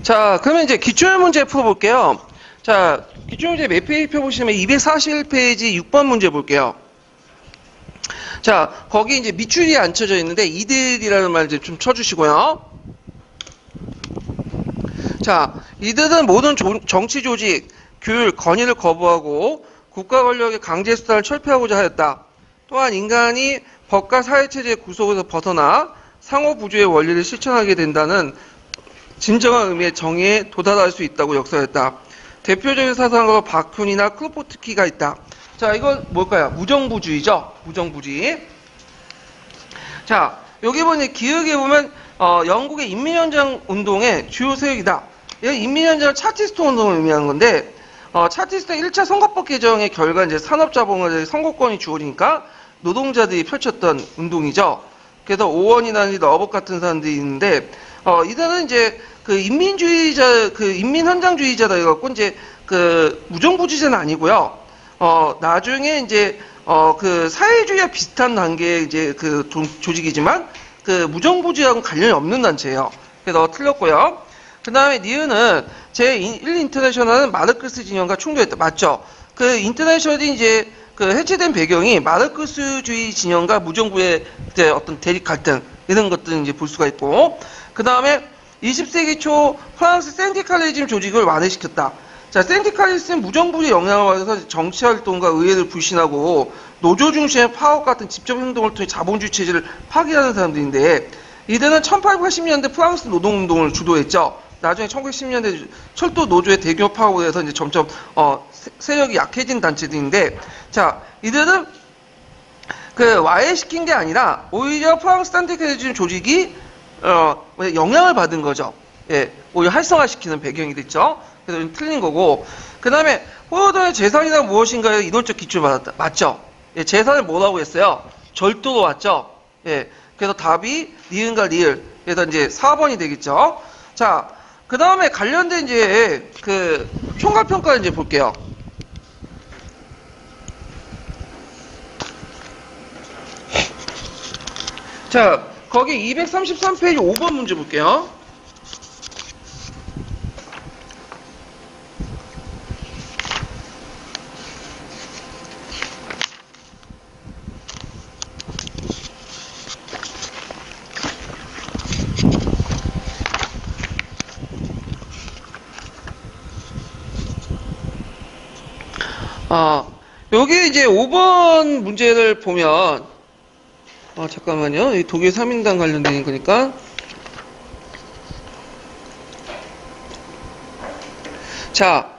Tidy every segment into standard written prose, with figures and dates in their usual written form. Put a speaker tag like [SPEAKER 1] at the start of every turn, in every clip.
[SPEAKER 1] 자, 그러면 이제 기출 문제 풀어볼게요. 자, 기출 문제 몇 페이지 펴보시면 241페이지 6번 문제 볼게요. 자, 거기 이제 밑줄이 안 쳐져 있는데 이들이라는 말 이제 좀 쳐주시고요. 자, 이들은 모든 정치 조직, 규율, 건의를 거부하고 국가 권력의 강제 수단을 철폐하고자 하였다. 또한 인간이 법과 사회체제의 구속에서 벗어나 상호부조의 원리를 실천하게 된다는 진정한 의미의 정의에 도달할 수 있다고 역설했다. 대표적인 사상가로 바쿤이나 크로포트키가 있다. 자, 이건 뭘까요? 무정부주의죠. 무정부주의. 자, 여기 보니 기억에 보면 영국의 인민현장 운동의 주요 세력이다. 여기 인민현장은 차티스트 운동을 의미하는 건데 차티스트 1차 선거법 개정의 결과 이제 산업자본의 선거권이 주어지니까 노동자들이 펼쳤던 운동이죠. 그래서 오원이나 러버 같은 사람들이 있는데 이들은 이제 그 인민주의자, 그 인민헌장주의자다 해갖고 이제 그 무정부주의자는 아니고요. 나중에 이제 그 사회주의와 비슷한 단계의 이제 그 조직이지만 그 무정부주의하고는 관련이 없는 단체예요. 그래서 틀렸고요. 그 다음에 니은은 제1 인터내셔널은 마르크스 진영과 충돌했다. 맞죠? 그 인터내셔널이 이제 그 해체된 배경이 마르크스주의 진영과 무정부의 어떤 대립 갈등 이런 것들을 이제 볼 수가 있고, 그 다음에 20세기 초 프랑스 센티칼리즘 조직을 완화시켰다. 자, 센티칼리즘은 무정부의 영향을 받아서 정치활동과 의회를 불신하고 노조 중심의 파업 같은 직접 행동을 통해 자본주의 체제를 파괴하는 사람들인데, 이들은 1880년대 프랑스 노동운동을 주도했죠. 나중에 1910년대 철도 노조의 대규모 파업에 해서 이제 점점 세력이 약해진 단체들인데, 자, 이들은 그 와해시킨 게 아니라 오히려 프랑스 센티칼리즘 조직이 영향을 받은 거죠. 예, 오히려 활성화시키는 배경이 됐죠. 그래서 틀린 거고, 그 다음에 호요도의 재산이란 무엇인가에 이론적 기초를 받았다. 맞죠? 예, 재산을 뭐라고 했어요? 절도로 왔죠. 예, 그래서 답이 니은과 리을. 그래서 이제 4번이 되겠죠. 자, 그 다음에 관련된 이제 그 총괄평가를 이제 볼게요. 자, 거기 233페이지 5번 문제 볼게요. 여기 이제 5번 문제를 보면, 잠깐만요. 이 독일 3인당 관련된 거니까. 자,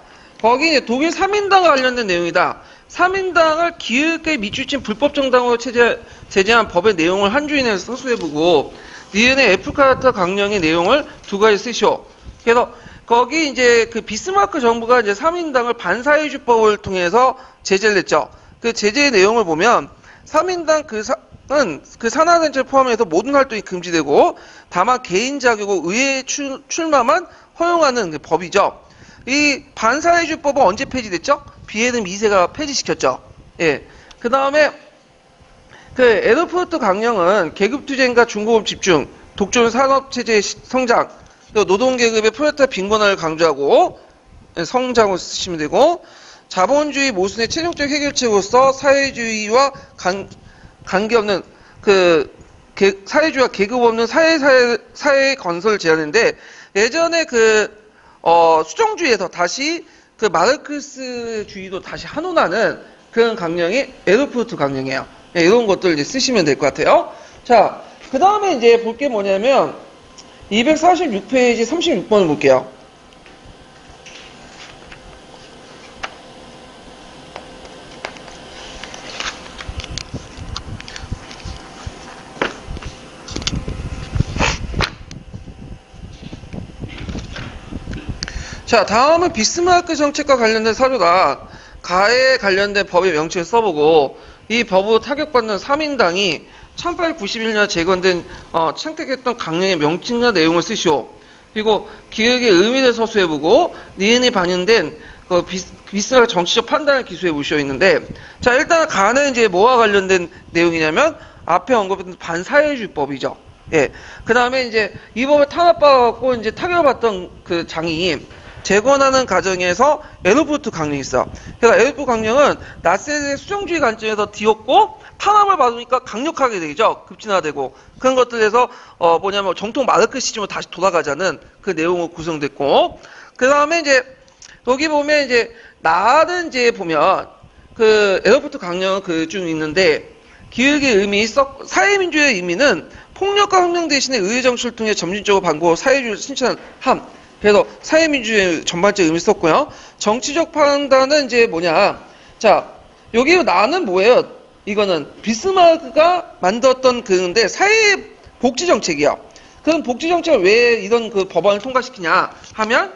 [SPEAKER 1] 거기 이제 독일 3인당 관련된 내용이다. 3인당을 기획에 밑줄친 불법 정당으로 제재한 법의 내용을 한 줄 이내에서 서술해보고, 니은의 애플카르타 강령의 내용을 두 가지 쓰시오. 그래서 거기 이제 그 비스마르크 정부가 이제 3인당을 반사회주법을 통해서 제재를 했죠. 그 제재의 내용을 보면 3인당 은 그 산하단체를 포함해서 모든 활동이 금지되고 다만 개인 자격으로 의회에 출마만 허용하는 그 법이죠. 이 반사회주법은 언제 폐지됐죠? 비에른 2세가 폐지시켰죠. 예. 그 다음에 그 에르푸르트 강령은 계급투쟁과 중고급 집중, 독점 산업체제의 성장, 노동계급의 프롤레타리아 빈곤화를 강조하고 성장을 쓰시면 되고, 자본주의 모순의 최종적 해결책으로서 사회주의와 관계없는 사회주의와 계급 없는 사회 건설을 제안했는데, 예전에 수정주의에서 다시 그 마르크스주의도 다시 한원하는 그런 강령이 에르푸르트 강령이에요. 네, 이런 것들 이제 쓰시면 될 것 같아요. 자, 그 다음에 이제 볼 게 뭐냐면 246페이지 36번을 볼게요. 자, 다음은 비스마르크 정책과 관련된 사료다. 가해에 관련된 법의 명칭을 써보고 이 법으로 타격받는 3인당이 1891년 재건된 채택했던 강령의 명칭과 내용을 쓰시오. 그리고 기획의 의미를 서술해보고 니은이 반영된 그 비스마르크 정치적 판단을 기술해보시오 있는데, 자, 일단 가해는 이제 뭐와 관련된 내용이냐면 앞에 언급했던 반사회주의법이죠. 예. 그 다음에 이제 이 법을 탄압받아갖고 이제 타결받던 그 장이 재건하는 과정에서 에르푸트 강령이 있어. 그래서 에르푸트 강령은 나세의 수정주의 관점에서 뒤엎고 탄압을 받으니까 강력하게 되죠. 급진화되고 그런 것들에서 뭐냐면 정통 마르크시즘으로 다시 돌아가자는 그 내용으로 구성됐고 그 다음에 이제 여기 보면 이제 나는 이제 보면 그 에르푸트 강령은 그 중 있는데 기획의 의미, 사회민주의 의미는 폭력과 혁명 대신에 의회 정치를 통해 점진적으로 반고 사회주의를 실천한 함. 그래서 사회민주주의 전반적 의미 썼고요. 정치적 판단은 이제 뭐냐. 자, 여기 나는 뭐예요? 이거는 비스마르크가 만들었던 그건데 사회 복지 정책이야. 그럼 복지 정책을 왜 이런 그 법안을 통과시키냐 하면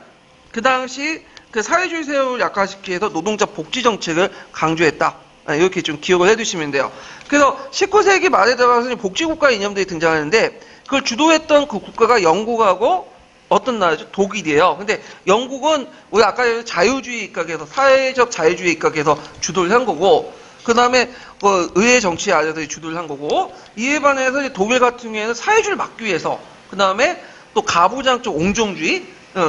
[SPEAKER 1] 그 당시 그 사회주의 세력을 약화시키기 위해서 노동자 복지 정책을 강조했다. 이렇게 좀 기억을 해두시면 돼요. 그래서 19세기 말에 들어가서 복지국가 이념들이 등장하는데 그걸 주도했던 그 국가가 영국하고 어떤 나라죠? 독일이에요. 근데 영국은 우리 아까 자유주의 입각에서 사회적 자유주의 입각에서 주도를 한 거고 그 다음에 의회 정치 아래서 주도를 한 거고 이에 반해서 독일 같은 경우에는 사회주의를 막기 위해서 그 다음에 또 가부장적 옹종주의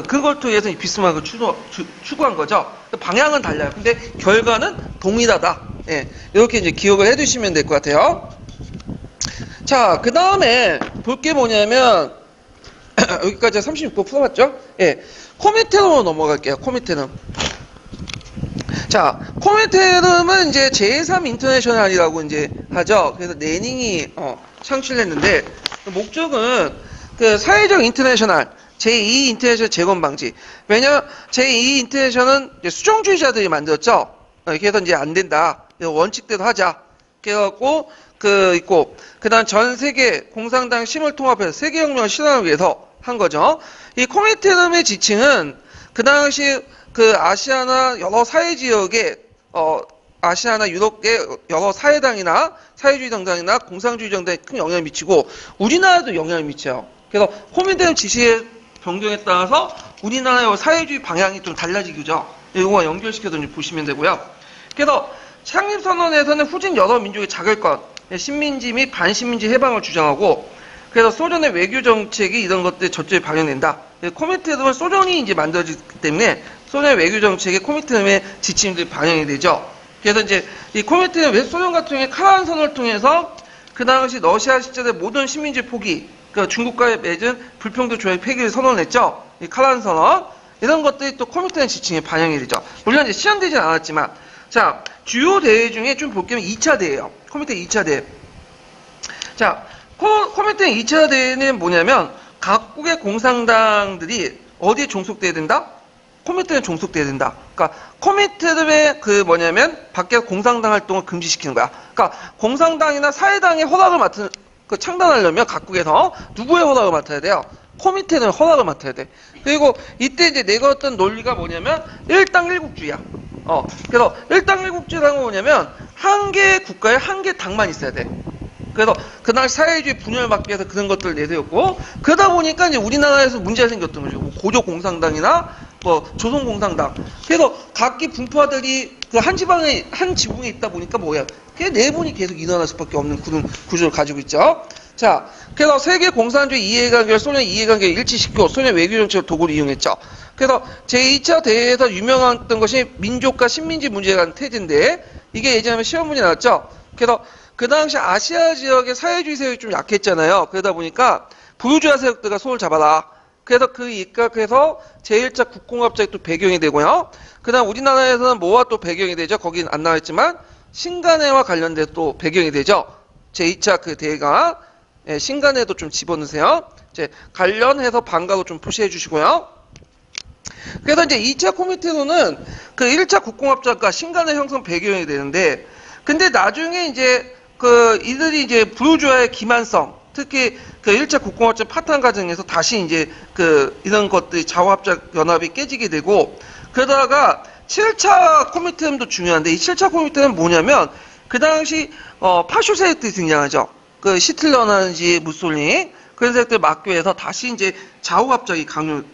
[SPEAKER 1] 그걸 통해서 비스마르크를 추구한 거죠. 방향은 달라요. 근데 결과는 동일하다. 예, 이렇게 이제 기억을 해두시면 될 것 같아요. 자, 그 다음에 볼 게 뭐냐면 여기까지 36번 풀어봤죠? 예, 코미테름으로 넘어갈게요. 코미테름. 자, 코미테름은 이제 제3 인터내셔널이라고 이제 하죠. 그래서 내닝이 창출을 했는데 목적은 그 사회적 인터내셔널 제2 인터내셔널 재건 방지. 왜냐 제2 인터내셔널은 수정주의자들이 만들었죠. 그래서 이제 안 된다. 원칙대로 하자. 그래갖고 있고 그다음 전 세계 공산당 힘을 통합해서 세계혁명을 실현하기 위해서 한 거죠. 이 코미테름의 지칭은 그 당시 그 아시아나 여러 사회 지역에 아시아나 유럽의 여러 사회당이나 사회주의 정당이나 공산주의 정당에 큰 영향을 미치고 우리나라도 영향을 미쳐요. 그래서 코미테름 지시의 변경에 따라서 우리나라의 사회주의 방향이 좀 달라지죠. 이거와 연결시켜서 보시면 되고요. 그래서 창립선언에서는 후진 여러 민족의 자결권, 식민지 및 반식민지 해방을 주장하고 그래서 소련의 외교 정책이 이런 것들이 저쪽에 반영된다. 코미테름은 소련이 이제 만들어지기 때문에 소련의 외교 정책에 코미테름의 지침들이 반영이 되죠. 그래서 이제 이 코미테름 소련 같은 경우에 카란 선언을 통해서 그 당시 러시아 시절의 모든 식민지 포기, 그 중국과의 맺은 불평등 조약 폐기를 선언했죠. 이 카란 선언 이런 것들이 또 코미테름 지침에 반영이 되죠. 물론 이제 실현되지는 않았지만 자 주요 대회 중에 좀 볼 게 2차 대회예요. 코미테름 2차 대회. 자 코미테름 2차 대회는 뭐냐면 각국의 공산당들이 어디에 종속돼야 된다? 코미테름에 종속돼야 된다. 그러니까 코미테름의 그 뭐냐면 밖에서 공산당 활동을 금지시키는 거야. 그러니까 공산당이나 사회당의 허락을 맡은 그 창단하려면 각국에서 누구의 허락을 맡아야 돼요? 코미테는 허락을 맡아야 돼. 그리고 이때 이제 내가 어떤 논리가 뭐냐면 일당 일국주의야. 그래서 일당 일국주의라는 건 뭐냐면 한 개의 국가에 한 개의 당만 있어야 돼. 그래서 그날 사회주의 분열을 막기 위해서 그런 것들을 내세웠고 그러다 보니까 이제 우리나라에서 문제가 생겼던 거죠. 고조 공산당이나 조선 공산당. 그래서 각기 분파들이 그 한 지방에 한 지붕에 있다 보니까 뭐야? 그게 내분이 계속 일어날 수밖에 없는 그런 구조를 가지고 있죠. 자, 그래서 세계 공산주의 이해관계를 소련 이해관계에 일치시키고 소련 외교 정책을 도구로 이용했죠. 그래서 제2차 대회에서 유명했던 것이 민족과 식민지 문제에 관한 테즈인데 이게 예전에 시험 문제 나왔죠. 그래서 그 당시 아시아 지역의 사회주의 세력이 좀 약했잖아요. 그러다 보니까 부르주아 세력들과 손을 잡아라. 그래서 그 입각해서 제1차 국공합작이 또 배경이 되고요. 그 다음 우리나라에서는 뭐와 또 배경이 되죠? 거긴 안 나와있지만 신간회와 관련돼서 또 배경이 되죠. 제2차 그 대회가 신간회도 좀 집어넣으세요. 이제 관련해서 방과로 좀 표시해 주시고요. 그래서 이제 2차 코미테로는 그 1차 국공합작과 신간회 형성 배경이 되는데 근데 나중에 이제 이들이 이제 부르주아의 기만성 특히 그 1차 국공합작 파탄 과정에서 다시 이제 이런 것들이 좌우합작 연합이 깨지게 되고 그러다가 7차 코미테름도 중요한데 이 7차 코미테름은 뭐냐면 그 당시 파쇼 세력들이 등장하죠. 그 시틀러라든지 무솔리니 그런 세력들 막기 위해서 다시 이제 좌우합작이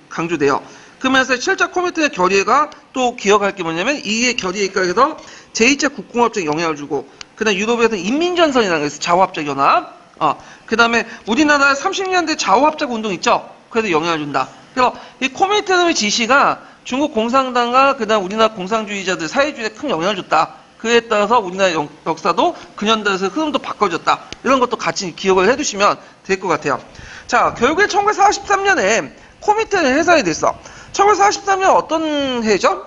[SPEAKER 1] 강조돼요. 그러면서 7차 코미테의 결의가 또 기억할 게 뭐냐면 이게 결의에 입각해서 제2차 국공합작에 영향을 주고 그다음 유럽에서 인민전선이라는 게 있어요. 좌우합작 연합. 그 다음에 우리나라 30년대 좌우합작 운동 있죠? 그래도 영향을 준다. 그래서 이 코민테르의 지시가 중국 공산당과 그 다음 우리나라 공산주의자들 사회주의에 큰 영향을 줬다. 그에 따라서 우리나라 역사도 근현대에서 흐름도 바꿔졌다. 이런 것도 같이 기억을 해두시면 될 것 같아요. 자, 결국에 1943년에 코민테르는 해산이 됐어. 1943년 어떤 해죠?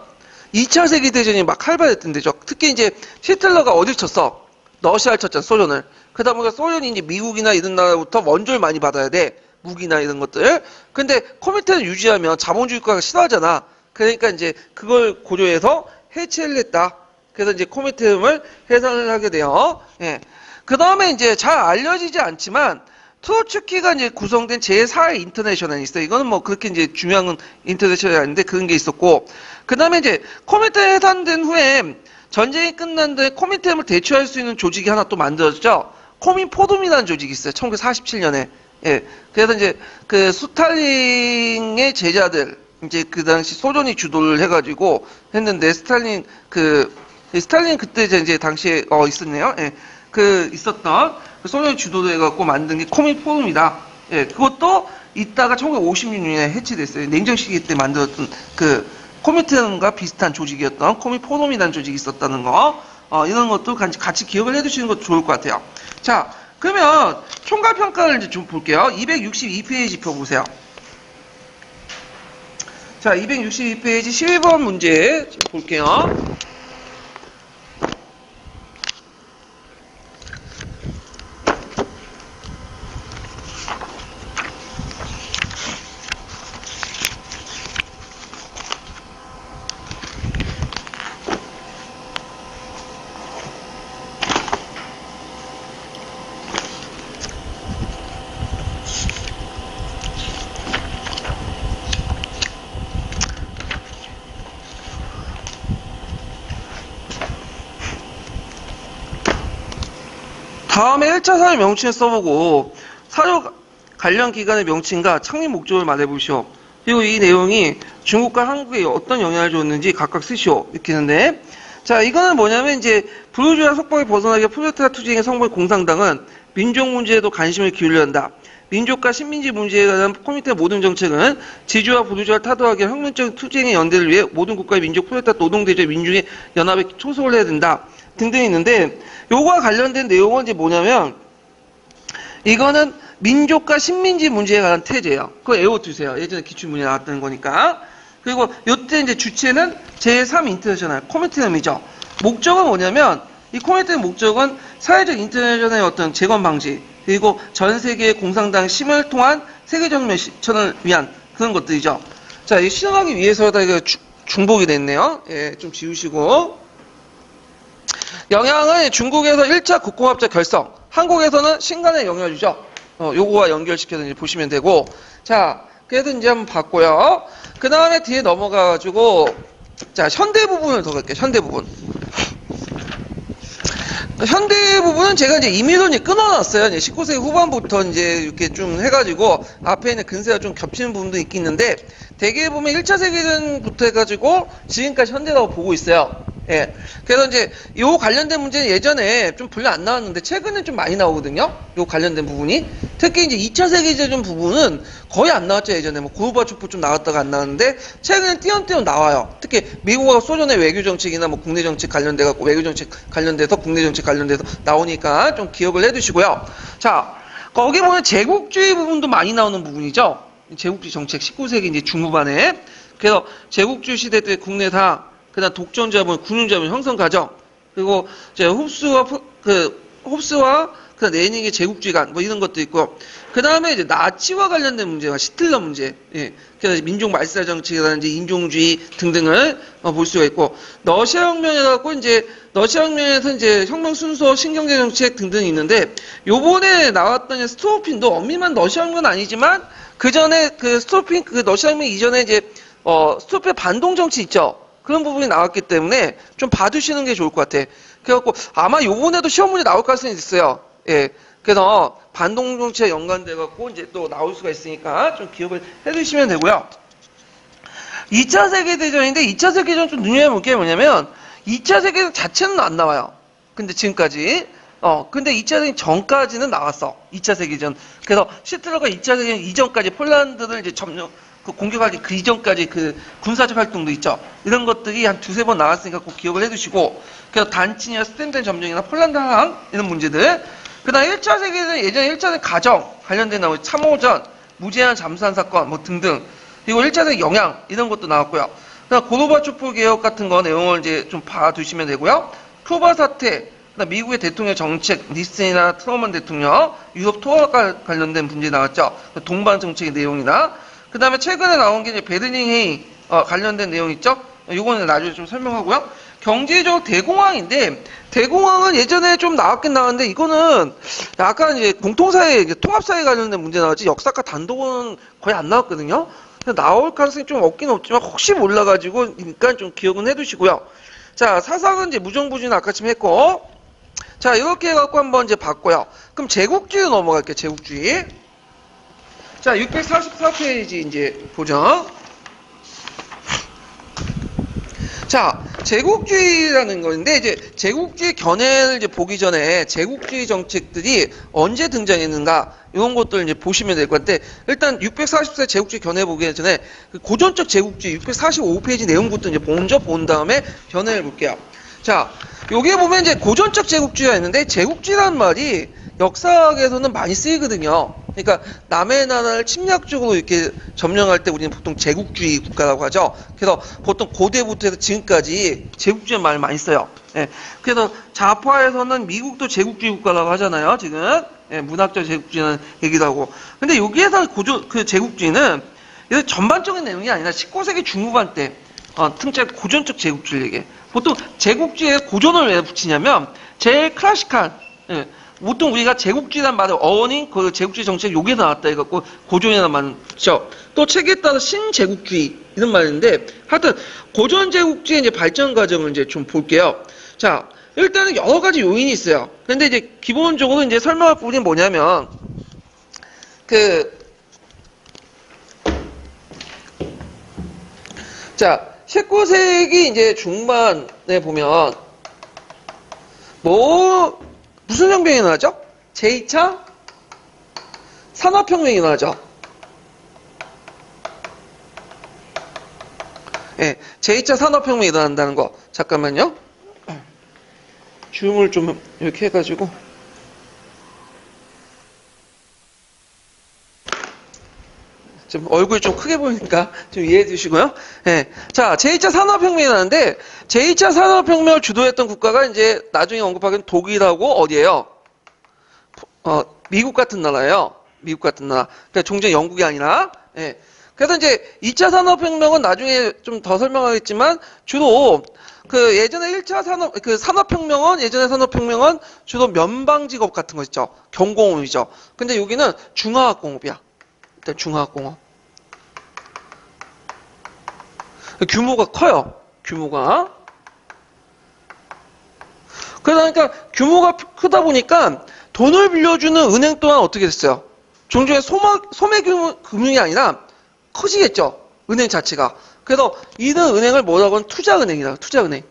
[SPEAKER 1] 2차 세계대전이 막 활발했던 데죠. 특히 이제 히틀러가 어딜 쳤어? 러시아를 쳤잖아, 소련을. 그러다 보니까 소련이 이제 미국이나 이런 나라부터 원조를 많이 받아야 돼. 무기나 이런 것들. 근데 코민테르 유지하면 자본주의 국가가 싫어하잖아. 그러니까 이제 그걸 고려해서 해체를 했다. 그래서 이제 코민테르를 해산을 하게 돼요. 예. 그 다음에 이제 잘 알려지지 않지만 트로츠키가 이제 구성된 제4의 인터내셔널이 있어요. 이거는 뭐 그렇게 이제 중요한 인터내셔널이 아닌데 그런 게 있었고. 그 다음에 이제 코민테르 해산된 후에 전쟁이 끝난 뒤에 코민테르를 대처할 수 있는 조직이 하나 또 만들어졌죠. 코민포럼이라는 조직이 있어요. 1947년에. 예. 그래서 이제 그 스탈린의 제자들, 이제 그 당시 소련이 주도를 해가지고 했는데 스탈린 그때 이제 당시에 있었네요. 예. 있었던 그 소련이 주도를 해갖고 만든 게 코민포럼이다. 예. 그것도 이따가 1956년에 해체됐어요. 냉전 시기 때 만들었던 그 코민테르과 비슷한 조직이었던 코민포럼이라는 조직이 있었다는 거. 이런 것도 같이 기억을 해두시는 것도 좋을 것 같아요. 자, 그러면 총괄평가를 이제 좀 볼게요. 262페이지 펴보세요. 자, 262페이지 12번 문제 볼게요. 다음에 1차 사회 명칭을 써보고 사료 관련 기관의 명칭과 창립 목적을 말해보시오. 그리고 이 내용이 중국과 한국에 어떤 영향을 줬는지 각각 쓰시오. 이렇게 했는데, 자, 이거는 뭐냐면 이제 부르주아 속박에 벗어나게 프롤레타리아 투쟁의 성공 공산당은 민족 문제에도 관심을 기울여야 한다. 민족과 식민지 문제에 관한 코민테르 모든 정책은 지주와 부르주아를 타도하게 혁명적 투쟁의 연대를 위해 모든 국가의 민족 프롤레타리아 노동대적 민중의 연합에 초소를 해야 된다. 등등이 있는데, 요거와 관련된 내용은 이제 뭐냐면, 이거는 민족과 식민지 문제에 관한 태제예요. 그거 외워두세요. 예전에 기출문제 나왔던 거니까. 그리고 요때 이제 주체는 제3 인터내셔널, 코민테르이죠. 목적은 뭐냐면, 이 코민테르 목적은 사회적 인터내셔널의 어떤 재건 방지, 그리고 전 세계의 공산당 심을 통한 세계적 실천을 위한 그런 것들이죠. 자, 이 실행하기 위해서다 이거 중복이 됐네요. 예, 좀 지우시고. 영향은 중국에서 1차 국공합작 결성, 한국에서는 신간에 영향을 주죠. 요거와 연결시켜서 이제 보시면 되고. 자, 그래도 이제 한번 봤고요. 그 다음에 뒤에 넘어가가지고, 자, 현대 부분을 더 갈게요. 현대 부분. 현대 부분은 제가 이제 임의로 끊어놨어요. 이제 19세기 후반부터 이제 이렇게 좀 해가지고, 앞에 있는 근세가 좀 겹치는 부분도 있긴 있는데, 대개 보면 1차 세계대전부터 해가지고, 지금까지 현대라고 보고 있어요. 예. 그래서 이제 요 관련된 문제는 예전에 좀 별로 안 나왔는데 최근에 좀 많이 나오거든요. 요 관련된 부분이. 특히 이제 2차 세계대전 부분은 거의 안 나왔죠. 예전에 뭐 고르바초프 좀 나왔다가 안 나왔는데 최근에 띄엄띄엄 나와요. 특히 미국과 소련의 외교 정책이나 뭐 국내 정책 관련돼 갖고 외교 정책 관련돼서 국내 정책 관련돼서 나오니까 좀 기억을 해 두시고요. 자, 거기 보면 제국주의 부분도 많이 나오는 부분이죠. 제국주의 정책 19세기 이제 중후반에. 그래서 제국주의 시대 때 국내사 그다음 독점자본, 군용자본 형성 과정, 그리고 이제 홉스와 그다음 레닌의 제국주의관 뭐 이런 것도 있고, 그 다음에 이제 나치와 관련된 문제가 시틀러 문제, 예, 그래서 민족 말살 정책이라든지 인종주의 등등을 볼 수가 있고, 러시아 혁명에 갖고 이제 러시아 혁명에서 이제 혁명 순서, 신경제 정책 등등이 있는데, 요번에 나왔던 스토르핀도 엄밀한 러시아 혁명은 아니지만 그 전에 그 스토르핀 그 러시아 혁명 이전에 이제 스토르핀 반동 정치 있죠. 그런 부분이 나왔기 때문에 좀 봐두시는 게 좋을 것 같아. 그래갖고 아마 요번에도 시험 문제 나올 가능성이 있어요. 예. 그래서 반동 정치에 연관돼갖고 이제 또 나올 수가 있으니까 좀 기억을 해두시면 되고요. 2차 세계대전인데 2차 세계대전 좀 눈여겨볼 게 뭐냐면 2차 세계대전 자체는 안 나와요. 근데 지금까지. 근데 2차 세계대전 전까지는 나왔어. 2차 세계대전. 그래서 히틀러가 2차 세계대전 이전까지 폴란드를 이제 공격하기 그 이전까지 그 군사적 활동도 있죠. 이런 것들이 한 두세 번 나왔으니까 꼭 기억을 해두시고, 그래서 단친이나 스탠덴 점령이나 폴란드 항 이런 문제들. 그다음 1차 세계대전 예전에 1차 세계 가정 관련된 나오고 참호전, 무제한 잠수함 사건 뭐 등등. 그리고 1차 세계 영향 이런 것도 나왔고요. 그다음 고르바초프 개혁 같은 거 내용을 이제 좀 봐두시면 되고요. 쿠바 사태, 그다음 미국의 대통령 정책, 니슨이나 트루먼 대통령, 유럽 통합과 관련된 문제 나왔죠. 동반 정책의 내용이나. 그 다음에 최근에 나온 게 이제 베를린 회의 관련된 내용 있죠. 요거는 나중에 좀 설명하고요. 경제적 대공황인데, 대공황은 예전에 좀 나왔긴 나왔는데, 이거는 약간 이제 공통사회, 통합사회 관련된 문제 나왔지, 역사과 단독은 거의 안 나왔거든요. 나올 가능성이 좀 없긴 없지만, 혹시 몰라가지고, 그러니까 좀 기억은 해두시고요. 자, 사상은 이제 무정부주의는 아까쯤 했고, 자, 이렇게 해갖고 한번 이제 봤고요. 그럼 제국주의 넘어갈게요, 제국주의. 자, 644페이지 이제 보죠. 자, 제국주의라는 건데, 이제 제국주의 견해를 이제 보기 전에 제국주의 정책들이 언제 등장했는가, 이런 것들 이제 보시면 될 것 같은데, 일단 644 제국주의 견해 보기 전에 그 고전적 제국주의 645페이지 내용부터 이제 먼저 본 다음에 견해를 볼게요. 자, 여기에 보면 이제 고전적 제국주의가 있는데, 제국주의라는 말이 역사학에서는 많이 쓰이거든요. 그러니까 남의 나라를 침략적으로 이렇게 점령할 때 우리는 보통 제국주의 국가라고 하죠. 그래서 보통 고대부터 해서 지금까지 제국주의 말을 많이 써요. 예. 그래서 좌파에서는 미국도 제국주의 국가라고 하잖아요. 지금 예, 문학적 제국주의는 얘기도 하고. 근데 여기에서 그 제국주의는 전반적인 내용이 아니라 19세기 중후반 때 특히 고전적 제국주의 얘기해. 보통 제국주의에 고전을 왜 붙이냐면 제일 클래식한 예, 보통 우리가 제국주의란 말을 어원인 그 제국주의 정책 여기에 나왔다 해갖고 고전이라는 말은 붙여. 또 책에 따라 신제국주의 이런 말인데 하여튼 고전 제국주의 이제 발전 과정을 이제 좀 볼게요. 자, 일단은 여러 가지 요인이 있어요. 근데 이제 기본적으로 이제 설명할 부분이 뭐냐면 자, 19세기 이제 중반에 보면 무슨 혁명이 나죠? 제2차 산업혁명이 나죠. 예, 제2차 산업혁명이 일어난다는 거. 잠깐만요. 줌을 좀 이렇게 해가지고. 좀 얼굴이 좀 크게 보이니까 좀 이해해 주시고요. 예. 자, 제2차 산업혁명이 나는데, 제2차 산업혁명을 주도했던 국가가 이제 나중에 언급하기는 독일하고 어디예요? 미국 같은 나라예요. 미국 같은 나라. 그러니까 종전 영국이 아니라. 예. 그래서 이제 2차 산업혁명은 나중에 좀 더 설명하겠지만, 주로 예전에 1차 산업혁명은, 예전에 산업혁명은 주로 면방직업 같은 거 있죠. 경공업이죠. 근데 여기는 중화학공업이야. 일단 중화학공업. 규모가 커요. 규모가. 그러니까 규모가 크다 보니까 돈을 빌려주는 은행 또한 어떻게 됐어요? 종전에 소매 금융이 아니라 커지겠죠. 은행 자체가. 그래서 이런 은행을 뭐라고 하면 투자은행이라고. 투자은행.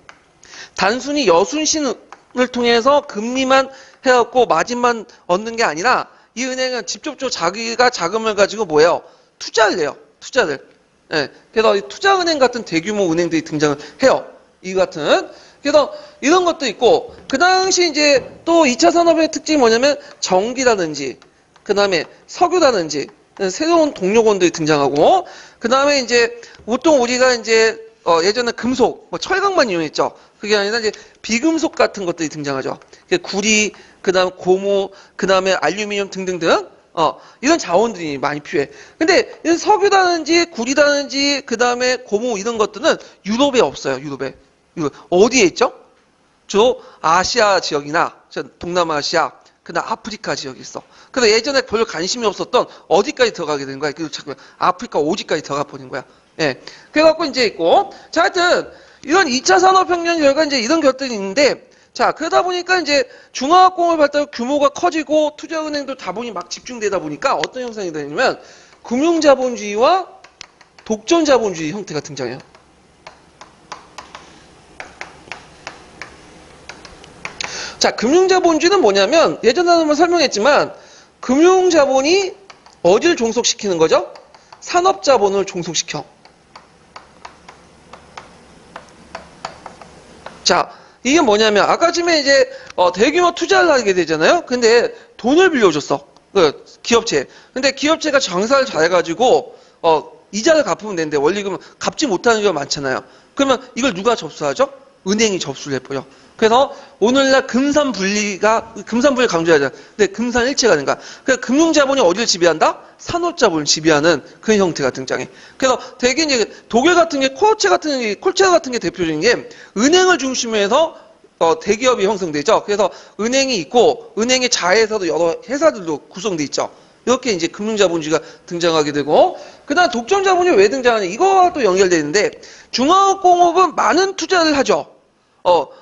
[SPEAKER 1] 단순히 여순신을 통해서 금리만 해갖고 마진만 얻는 게 아니라 이 은행은 직접적으로 자기가 자금을 가지고 뭐예요? 투자를 해요. 투자를. 예. 그래서 투자은행 같은 대규모 은행들이 등장을 해요. 이 같은. 그래서 이런 것도 있고, 그 당시 이제 또 2차 산업의 특징이 뭐냐면 전기라든지, 그 다음에 석유라든지, 새로운 동력원들이 등장하고, 그 다음에 이제 보통 우리가 이제 예전에 금속, 철강만 이용했죠. 그게 아니라 이제 비금속 같은 것들이 등장하죠. 구리, 그 다음 고무, 그 다음에 알루미늄 등등등. 이런 자원들이 많이 필요해. 근데 이런 석유라든지 구리라든지 그 다음에 고무 이런 것들은 유럽에 없어요. 유럽에. 어디에 있죠? 주로 아시아 지역이나 동남아시아, 그다음 아프리카 지역이 있어. 그래서 예전에 별로 관심이 없었던 어디까지 들어가게 되는 거야? 자꾸 아프리카 오지까지 들어가 버린 거야. 예. 그래갖고 이제 있고, 자, 하여튼 이런 2차 산업혁명 결과 이제 이런 것들이 있는데, 자, 그러다 보니까 이제 중화학공업 발달 규모가 커지고 투자은행도 자본이 막 집중되다 보니까 어떤 형상이 되냐면 금융자본주의와 독점자본주의 형태가 등장해요. 자, 금융자본주의는 뭐냐면 예전에 한번 설명했지만 금융자본이 어디를 종속시키는 거죠? 산업자본을 종속시켜. 자, 이게 뭐냐면 아까 전에 이제 대규모 투자를 하게 되잖아요. 근데 돈을 빌려줬어. 그 기업체. 근데 기업체가 장사를 잘해가지고 이자를 갚으면 되는데 원리금 갚지 못하는 경우가 많잖아요. 그러면 이걸 누가 접수하죠? 은행이 접수를 해버려. 그래서 오늘날 금산분리가 강조하잖아. 근데 금산일체가 아닌가. 그러니까 금융자본이 어디를 지배한다? 산업자본을 지배하는 그런 형태가 등장해. 그래서 대개 이제 독일 같은 게 콜체 같은 게 대표적인 게 은행을 중심으로 해서 대기업이 형성되죠. 그래서 은행이 있고 은행의 자회사도 여러 회사들도 구성돼 있죠. 이렇게 이제 금융자본주의가 등장하게 되고, 그다음 독점자본주의 왜 등장하냐? 이거와 또 연결되어 있는데 중화공업은 많은 투자를 하죠.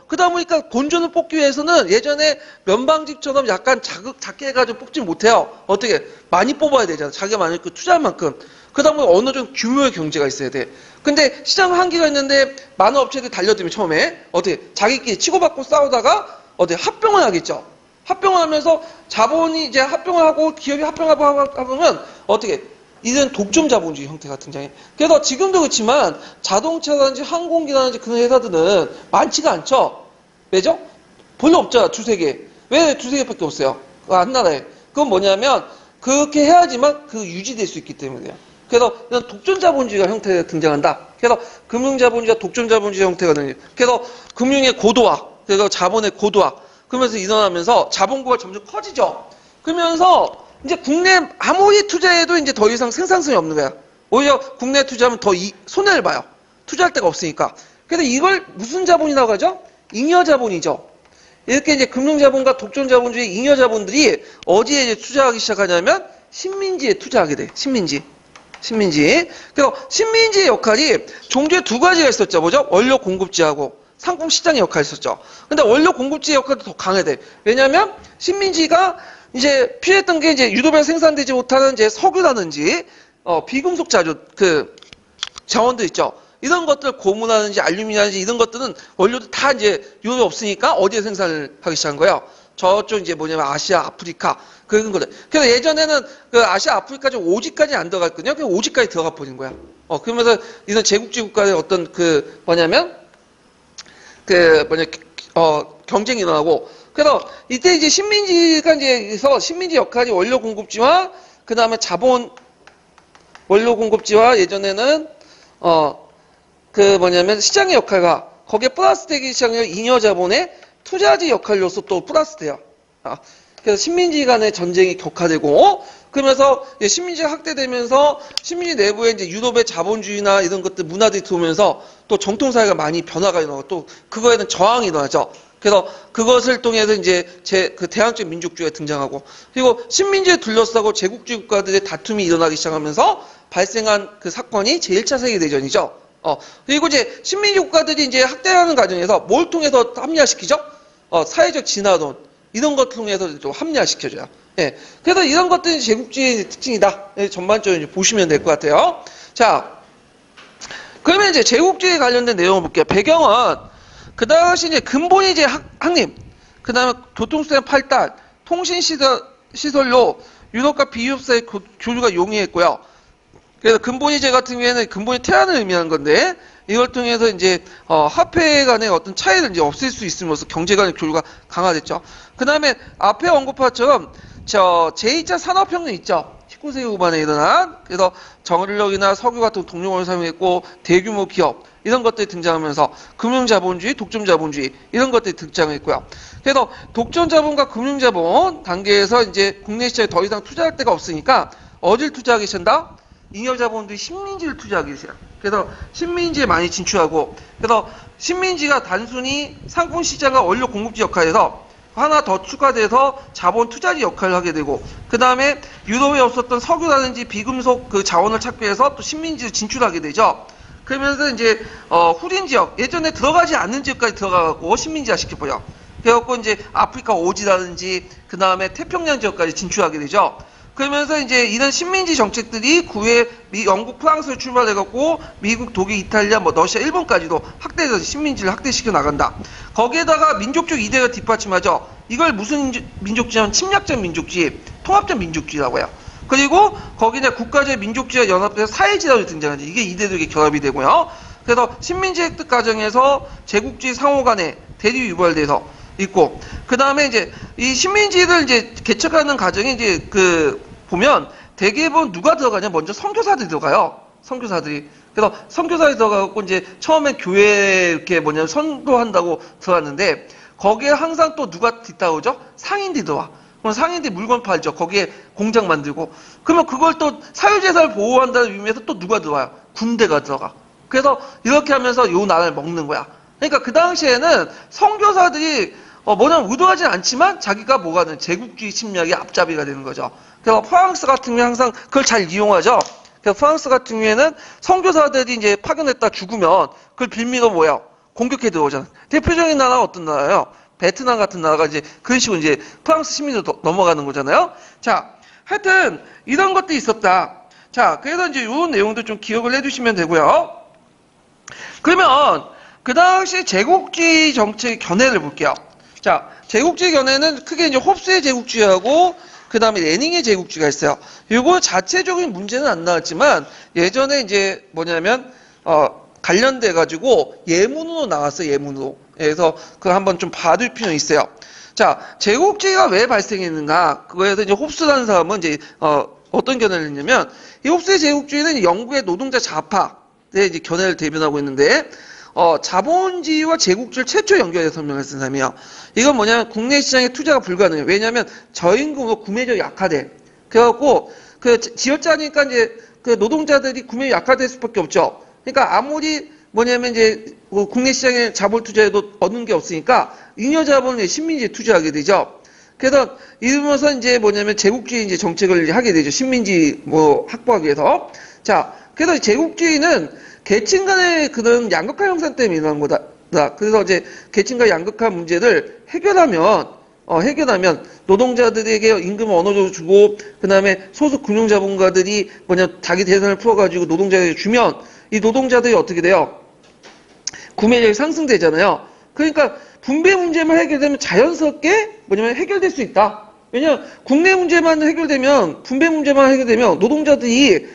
[SPEAKER 1] 그러다 보니까 본전을 뽑기 위해서는 예전에 면방집처럼 약간 작게 해가지고 뽑지 못해요. 어떻게? 많이 뽑아야 되잖아. 자기가 많이 투자할 만큼. 그러다 보니 어느 정도 규모의 경제가 있어야 돼. 근데 시장 한계가 있는데 많은 업체들이 달려들면 처음에 어떻게? 자기끼리 치고받고 싸우다가 어떻게? 합병을 하겠죠. 합병을 하면서 자본이 이제 합병을 하고 기업이 합병하고 하면 어떻게? 이런 독점 자본주의 형태가 등장해. 그래서 지금도 그렇지만 자동차라든지 항공기라든지 그런 회사들은 많지가 않죠. 왜죠? 별로 없잖아. 두세 개. 왜 두세 개밖에 없어요? 한 나라에. 그건 뭐냐면 그렇게 해야지만 그 유지될 수 있기 때문이에요. 그래서 이런 독점 자본주의가 형태가 등장한다. 그래서 금융 자본주의와 독점 자본주의 형태가 등장해요. 그래서 금융의 고도화, 그래서 자본의 고도화, 그러면서 일어나면서 자본구가 점점 커지죠. 그러면서 이제 국내 아무리 투자해도 이제 더 이상 생산성이 없는 거야. 오히려 국내 투자하면 더 손해를 봐요. 투자할 데가 없으니까. 그래서 이걸 무슨 자본이라고 하죠? 잉여 자본이죠. 이렇게 이제 금융자본과 독점자본주의 잉여 자본들이 어디에 이제 투자하기 시작하냐면 신민지에 투자하게 돼. 신민지. 그래서 신민지의 역할이 종주에 두 가지가 있었죠. 뭐죠? 원료 공급지하고 상품 시장의 역할이 있었죠. 근데 원료 공급지의 역할도 더 강해야 돼. 왜냐면 신민지가 이제 필요했던 게 이제 유럽에 생산되지 못하는 이제 석유라든지 비금속 자료 그 자원들 있죠. 이런 것들 고무라든지 알루미늄이라든지 이런 것들은 원료도 다 이제 유럽에 없으니까 어디에 생산을 하기 시작한 거예요? 저쪽 이제 뭐냐면 아시아, 아프리카 그런 거들. 그래서 예전에는 그 아시아, 아프리카 좀 오지까지 안 들어갔거든요. 그냥 오지까지 들어가 버린 거야. 그러면서 이런 제국주의 국가의 어떤 경쟁이 일어나고. 그래서 이때 이제 신민지가 이제서 신민지 역할이 원료 공급지와 그 다음에 자본 원료 공급지와 예전에는 시장의 역할과 거기에 플러스 되기 시작하면 잉여 자본의 투자지 역할로서 또 플러스 돼요. 그래서 신민지 간의 전쟁이 격화되고 그러면서 신민지가 확대되면서 신민지 내부에 이제 유럽의 자본주의나 이런 것들 문화들이 들어오면서 또 정통사회가 많이 변화가 일어나고 또 그거에 대한 저항이 일어나죠. 그래서 그것을 통해서 이제 그 대항적 민족주의가 등장하고 그리고 신민지에 둘러싸고 제국주의 국가들의 다툼이 일어나기 시작하면서 발생한 그 사건이 제1차 세계대전이죠. 그리고 이제 신민지 국가들이 이제 학대하는 과정에서 뭘 통해서 합리화시키죠? 사회적 진화론 이런 것 통해서 좀 합리화시켜줘요. 예. 그래서 이런 것들이 제국주의의 특징이다. 예, 전반적으로 이제 보시면 될 것 같아요. 자, 그러면 이제 제국주의에 관련된 내용을 볼게요. 배경은 그 당시 이제 근본이 이제 확립, 그 다음에 교통수단 발달, 통신시설로 유럽과 비유럽 사이 교류가 용이했고요. 그래서 근본이제 같은 경우에는 근본이 태안을 의미하는 건데 이걸 통해서 이제 화폐 간의 어떤 차이를 이제 없앨 수 있으면서 경제 간의 교류가 강화됐죠. 그 다음에 앞에 언급한 것처럼 제2차 산업혁명 있죠. 19세기 후반에 일어난. 그래서 정전력이나 석유 같은 동력을 사용했고 대규모 기업 이런 것들이 등장하면서 금융자본주의, 독점자본주의 이런 것들이 등장했고요. 그래서 독점자본과 금융자본 단계에서 이제 국내 시장에 더 이상 투자할 데가 없으니까 어딜 투자하기 시작한다? 잉여자본들이 신민지를 투자하기 시작. 그래서 신민지에 많이 진출하고 그래서 신민지가 단순히 상품 시장과 원료 공급지 역할에서 하나 더 추가돼서 자본 투자지 역할을 하게 되고 그 다음에 유럽에 없었던 석유라든지 비금속 그 자원을 찾기 위해서 또 신민지를 진출하게 되죠. 그러면서 이제 후린 지역 예전에 들어가지 않는 지역까지 들어가고 신민지화 시켜버려. 그래갖고 이제 아프리카 오지라든지 그 다음에 태평양 지역까지 진출하게 되죠. 그러면서 이제 이런 식민지 정책들이 구해 영국, 프랑스를 출발해갖고 미국, 독일, 이탈리아, 뭐 러시아, 일본까지도 확대해서 식민지를 확대시켜 나간다. 거기에다가 민족적 이데가 뒷받침하죠. 이걸 무슨 민족주의냐면 침략적 민족주의, 통합적 민족주의라고 해요. 그리고 거기에 국가적 민족주의와 연합돼서 사회지도가 등장하죠. 이게 이데도 결합이 되고요. 그래서 식민지 획득 과정에서 제국주의 상호 간에 대립 유발돼서 있고, 그 다음에 이제 이 식민지를 이제 개척하는 과정에 이제 보면 대개는 누가 들어가냐? 먼저 선교사들이 들어가요. 선교사들이. 그래서 선교사들이 들어가고 이제 처음에 교회 이렇게 선도한다고 들어갔는데 거기에 항상 또 누가 뒤따오죠? 상인들이 들어와. 그럼 상인들이 물건 팔죠. 거기에 공장 만들고. 그러면 그걸 또 사유재산을 보호한다는 의미에서 또 누가 들어와요? 군대가 들어가. 그래서 이렇게 하면서 요 나라를 먹는 거야. 그러니까 그 당시에는 선교사들이 뭐냐면 의도하진 않지만 자기가 뭐가는 제국주의 침략의 앞잡이가 되는 거죠. 그래서 프랑스 같은 경우에 항상 그걸 잘 이용하죠. 그래서 프랑스 같은 경우에는 선교사들이 이제 파견했다 죽으면 그걸 빌미로 뭐예요? 공격해 들어오잖아요. 대표적인 나라가 어떤 나라예요? 베트남 같은 나라가 이제 그런 식으로 이제 프랑스 시민으로 넘어가는 거잖아요. 자, 하여튼 이런 것도 있었다. 자, 그래서 이제 이런 내용도 좀 기억을 해두시면 되고요. 그러면 그 당시 제국주의 정책의 견해를 볼게요. 자, 제국주의 견해는 크게 이제 홉스의 제국주의하고 그 다음에 레닝의 제국주의가 있어요. 이거 자체적인 문제는 안 나왔지만 예전에 이제 뭐냐면 관련돼 가지고 예문으로 나왔어요. 예문으로. 그래서 그거 한번 좀 봐둘 필요는 있어요. 자, 제국주의가 왜 발생했는가? 그거에서 이제 홉스라는 사람은 이제 어떤 견해를 했냐면 이 홉스의 제국주의는 영국의 노동자 좌파의 이제 견해를 대변하고 있는데 자본주의와 제국주의를 최초 연결해서 설명을 쓴 사람이에요. 이건 뭐냐면 국내 시장에 투자가 불가능해요. 왜냐하면 저임금으로 구매력이 약화돼. 그래갖고 그 지역자니까 이제 그 노동자들이 구매력이 약화될 수밖에 없죠. 그러니까 아무리 뭐냐면 이제 국내 시장에 자본 투자해도 얻는 게 없으니까 잉여 자본을 식민지에 투자하게 되죠. 그래서 이러면서 이제 뭐냐면 제국주의 이제 정책을 하게 되죠. 식민지 확보하기 위해서. 자, 그래서 제국주의는 계층 간의 그런 양극화 형상 때문에 일어난 거다. 그래서 이제 계층과 양극화 문제를 해결하면 노동자들에게 임금을 어느 정도 주고, 그 다음에 소수 금융자본가들이 자기 재산을 풀어가지고 노동자에게 주면 이 노동자들이 어떻게 돼요? 구매력이 상승되잖아요. 그러니까 분배 문제만 해결되면 자연스럽게 해결될 수 있다. 왜냐면 국내 문제만 해결되면, 분배 문제만 해결되면 노동자들이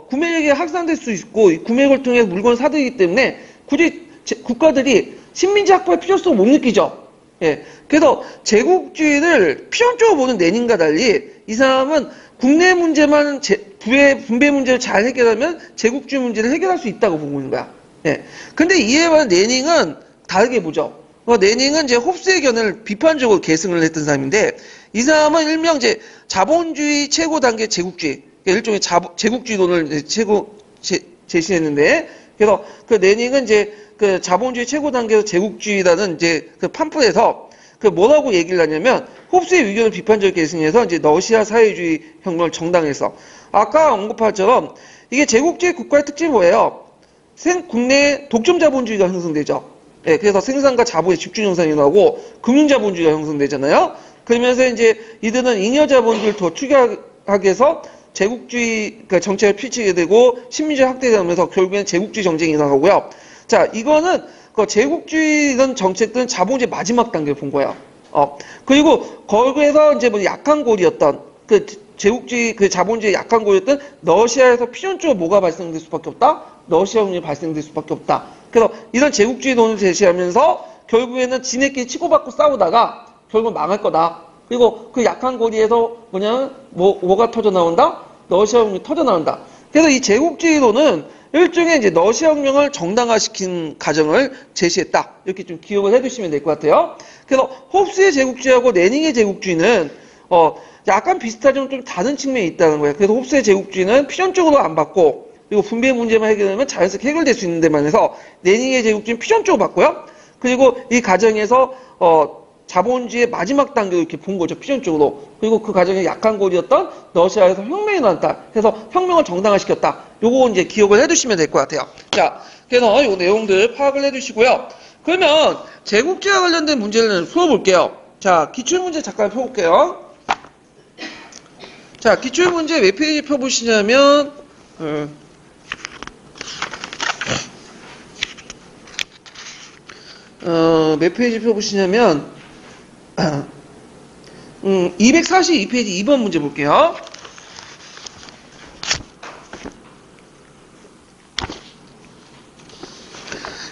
[SPEAKER 1] 구매력이 확산될 수 있고 구매력을 통해 물건을 사들이기 때문에 굳이 국가들이 식민지 확보할 필요성을 못 느끼죠. 예. 그래서 제국주의를 필연적으로 보는 레닌과 달리 이 사람은 국내 문제만 분배 문제를 잘 해결하면 제국주의 문제를 해결할 수 있다고 보고 있는 거야. 예. 근데 이에 반해 레닌은 다르게 보죠. 레닌은 이제 홉스의 견해를 비판적으로 계승을 했던 사람인데 이 사람은 일명 이제 자본주의 최고 단계 제국주의, 일종의 제국주의론을 제시했는데, 그래서 그 레닌은 이제 그 자본주의 최고 단계에서 제국주의라는 이제 그 팜플에서 그 뭐라고 얘기를 하냐면 홉스의 의견을 비판적으로 계승해서 이제 러시아 사회주의 혁명을 정당해서 아까 언급한 것처럼 이게 제국주의 국가의 특징이 뭐예요? 국내 독점 자본주의가 형성되죠. 예, 그래서 생산과 자본의 집중 형상이 나고 금융자본주의가 형성되잖아요. 그러면서 이제 이들은 잉여 자본주의를 더 추격하기 위해서 제국주의 정책을 펼치게 되고 식민지 확대되면서 결국에는 제국주의 정쟁이 나가고요. 자, 이거는 그 제국주의 이런 정책들은 자본주의 마지막 단계를 본 거예요. 그리고 거기에서 이제 약한 골이었던 그 제국주의 자본주의 약한 골이었던 러시아에서 필연적으로 뭐가 발생될 수밖에 없다? 러시아 혁명이 발생될 수밖에 없다. 그래서 이런 제국주의론을 제시하면서 결국에는 지네끼리 치고받고 싸우다가 결국 망할 거다. 그리고 그 약한 고리에서 뭐가 터져 나온다? 러시아 혁명이 터져 나온다. 그래서 이 제국주의론은 일종의 이제 러시아 혁명을 정당화시킨 과정을 제시했다. 이렇게 좀 기억을 해두시면 될 것 같아요. 그래서 홉스의 제국주의하고 레닝의 제국주의는 약간 비슷하지만 좀 다른 측면이 있다는 거예요. 그래서 홉스의 제국주의는 필연적으로 안 받고 그리고 분배 문제만 해결하면 자연스럽게 해결될 수 있는 데만 해서 레닝의 제국주의는 필연적으로 받고요. 그리고 이 과정에서 자본주의의 마지막 단계로 이렇게 본 거죠. 필연적으로. 그리고 그 과정에 약한 골이었던 러시아에서 혁명이 나왔다. 그래서 혁명을 정당화시켰다. 요거 이제 기억을 해두시면 될 것 같아요. 자, 그래서 요 내용들 파악을 해두시고요. 그러면 제국주의와 관련된 문제를 풀어볼게요. 자, 기출문제 잠깐 펴볼게요. 자, 기출문제 몇 페이지 펴보시냐면, 몇 페이지 펴보시냐면, 242페이지 2번 문제 볼게요.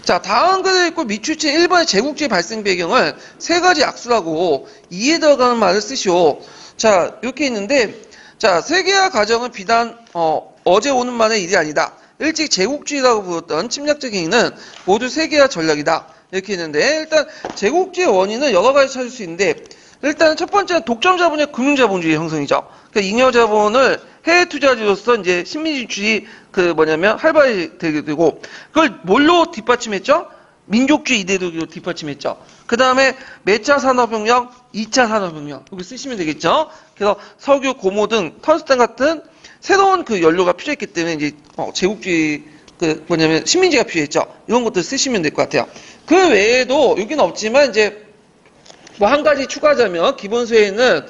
[SPEAKER 1] 자, 다음 그대로 있고 밑줄체 1번의 제국주의 발생 배경을 세 가지 약수라고 이에 들어가는 말을 쓰시오. 자, 이렇게 있는데, 자, 세계화 과정은 비단 어제 오는 만의 일이 아니다. 일찍 제국주의라고 부르던 침략적 행위는 모두 세계화 전략이다. 이렇게 있는데, 일단 제국주의 원인은 여러 가지 찾을 수 있는데, 일단 첫 번째는 독점 자본의 금융자본주의 형성이죠. 그러니까 잉여 자본을 해외 투자지로서 이제 식민지주의 활발히 되게 되고, 그걸 뭘로 뒷받침했죠? 민족주의 이데올로기로 뒷받침했죠. 그 다음에 몇 차 산업혁명, 2차 산업혁명 여기 쓰시면 되겠죠. 그래서 석유, 고무 등 턴스텐 같은 새로운 그 연료가 필요했기 때문에 이제 제국주의 식민지가 필요했죠. 이런 것들 쓰시면 될 것 같아요. 그 외에도 여기는 없지만 이제 뭐 한 가지 추가하자면 기본소에는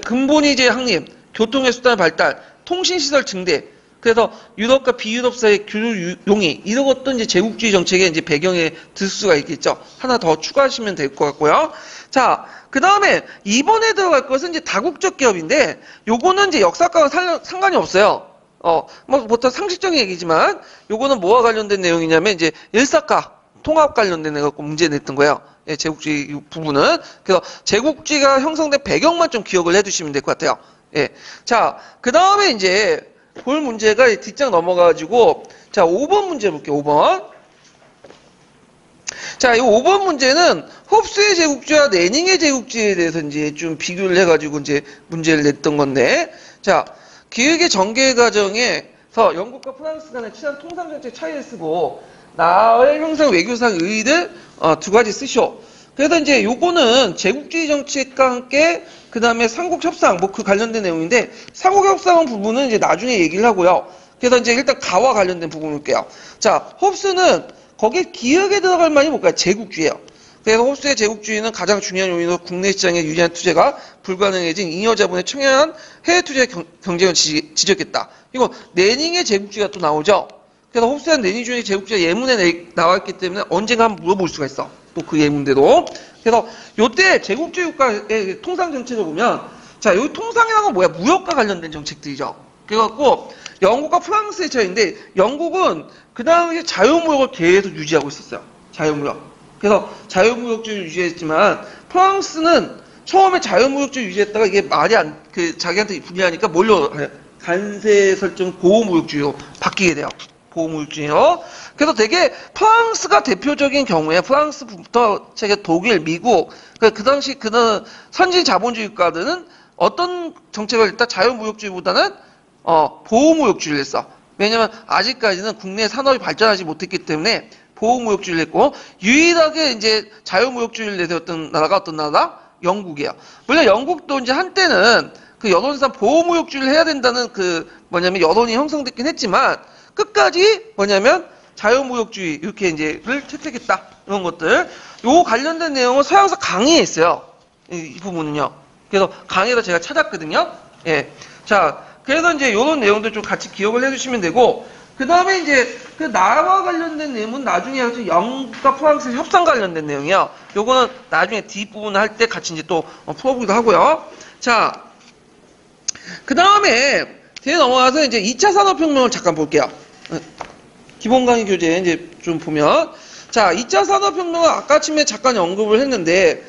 [SPEAKER 1] 근본이제 확립, 교통의 수단 발달, 통신시설 증대, 그래서 유럽과 비유럽 사이의 교류 용이 이런 것도 이제 제국주의 정책의 이제 배경에 들 수가 있겠죠. 하나 더 추가하시면 될 것 같고요. 자, 그 다음에 이번에 들어갈 것은 이제 다국적 기업인데, 요거는 이제 역사과는 상관이 없어요. 뭐 보통 상식적인 얘기지만, 요거는 뭐와 관련된 내용이냐면 이제 일사과 통합 관련된 내가 문제 냈던 거예요. 예, 제국주의 부분은. 그래서 제국주의가 형성된 배경만 좀 기억을 해두시면 될 것 같아요. 예. 자, 그 다음에 이제 볼 문제가 뒷장 넘어가가지고, 자, 5번 문제 볼게요, 5번. 자, 이 5번 문제는 홉스의 제국주의와 레닝의 제국주의에 대해서 이제 좀 비교를 해가지고 이제 문제를 냈던 건데, 자, 기획의 전개 과정에서 영국과 프랑스 간의 치안 통상정책 차이를 쓰고, 나의 형성 외교상 의의를 두 가지 쓰시오. 그래서 이제 요거는 제국주의 정책과 함께 그 다음에 삼국 협상 뭐 그 관련된 내용인데, 삼국 협상 부분은 이제 나중에 얘기를 하고요. 그래서 이제 일단 가와 관련된 부분을 볼게요. 자, 홉스는 거기에 기억에 들어갈 말이 뭘까요? 제국주의예요. 그래서 홉스의 제국주의는 가장 중요한 요인으로 국내 시장에 유리한 투자가 불가능해진 잉여 자본의 청약한 해외 투자의 경쟁을 지적했다. 이거 레닝의 제국주의가 또 나오죠. 그래서 홉스한 레닝주의 제국주의 예문에 나왔기 때문에 언젠가 한번 물어볼 수가 있어. 또 그 예문대로. 그래서 요때 제국주의 국가의 통상 정책을 보면, 자, 요 통상이라는 건 뭐야? 무역과 관련된 정책들이죠. 그래갖고 영국과 프랑스의 차이인데, 영국은 그 당시에 자유무역을 계속 유지하고 있었어요. 자유무역. 그래서 자유무역주의를 유지했지만, 프랑스는 처음에 자유무역주의 유지했다가 이게 자기한테 불리하니까 뭘로 관세 설정 보호무역주의로 바뀌게 돼요. 보호무역주의요. 그래서 되게 프랑스가 대표적인 경우에 프랑스부터 독일, 미국 그 당시 그는 선진 자본주의 국가들은 어떤 정책을 했다? 자유무역주의보다는 보호무역주의를 했어. 왜냐면 아직까지는 국내 산업이 발전하지 못했기 때문에 보호무역주의를 했고, 유일하게 이제 자유무역주의를 내세웠던 나라가 어떤 나라다? 영국이에요. 물론 영국도 이제 한때는 그 여론상 보호무역주의를 해야 된다는 여론이 형성됐긴 했지만, 끝까지 자유무역주의 이렇게 이제를 채택했다. 이런 것들. 요 관련된 내용은 서양사 강의에 있어요. 이 부분은요. 그래서 강의에서 제가 찾았거든요. 예. 자, 그래서 이제 요런 내용들 좀 같이 기억을 해주시면 되고, 그 다음에 이제 그 나라와 관련된 내용은 나중에 영국과 프랑스 협상 관련된 내용이요. 요거는 나중에 뒷부분 할 때 같이 이제 또 풀어보기도 하고요. 자, 그 다음에 뒤에 넘어가서 이제 2차 산업혁명을 잠깐 볼게요. 기본 강의 교재 이제 좀 보면, 자, 2차 산업혁명은 아까 아침에 잠깐 언급을 했는데,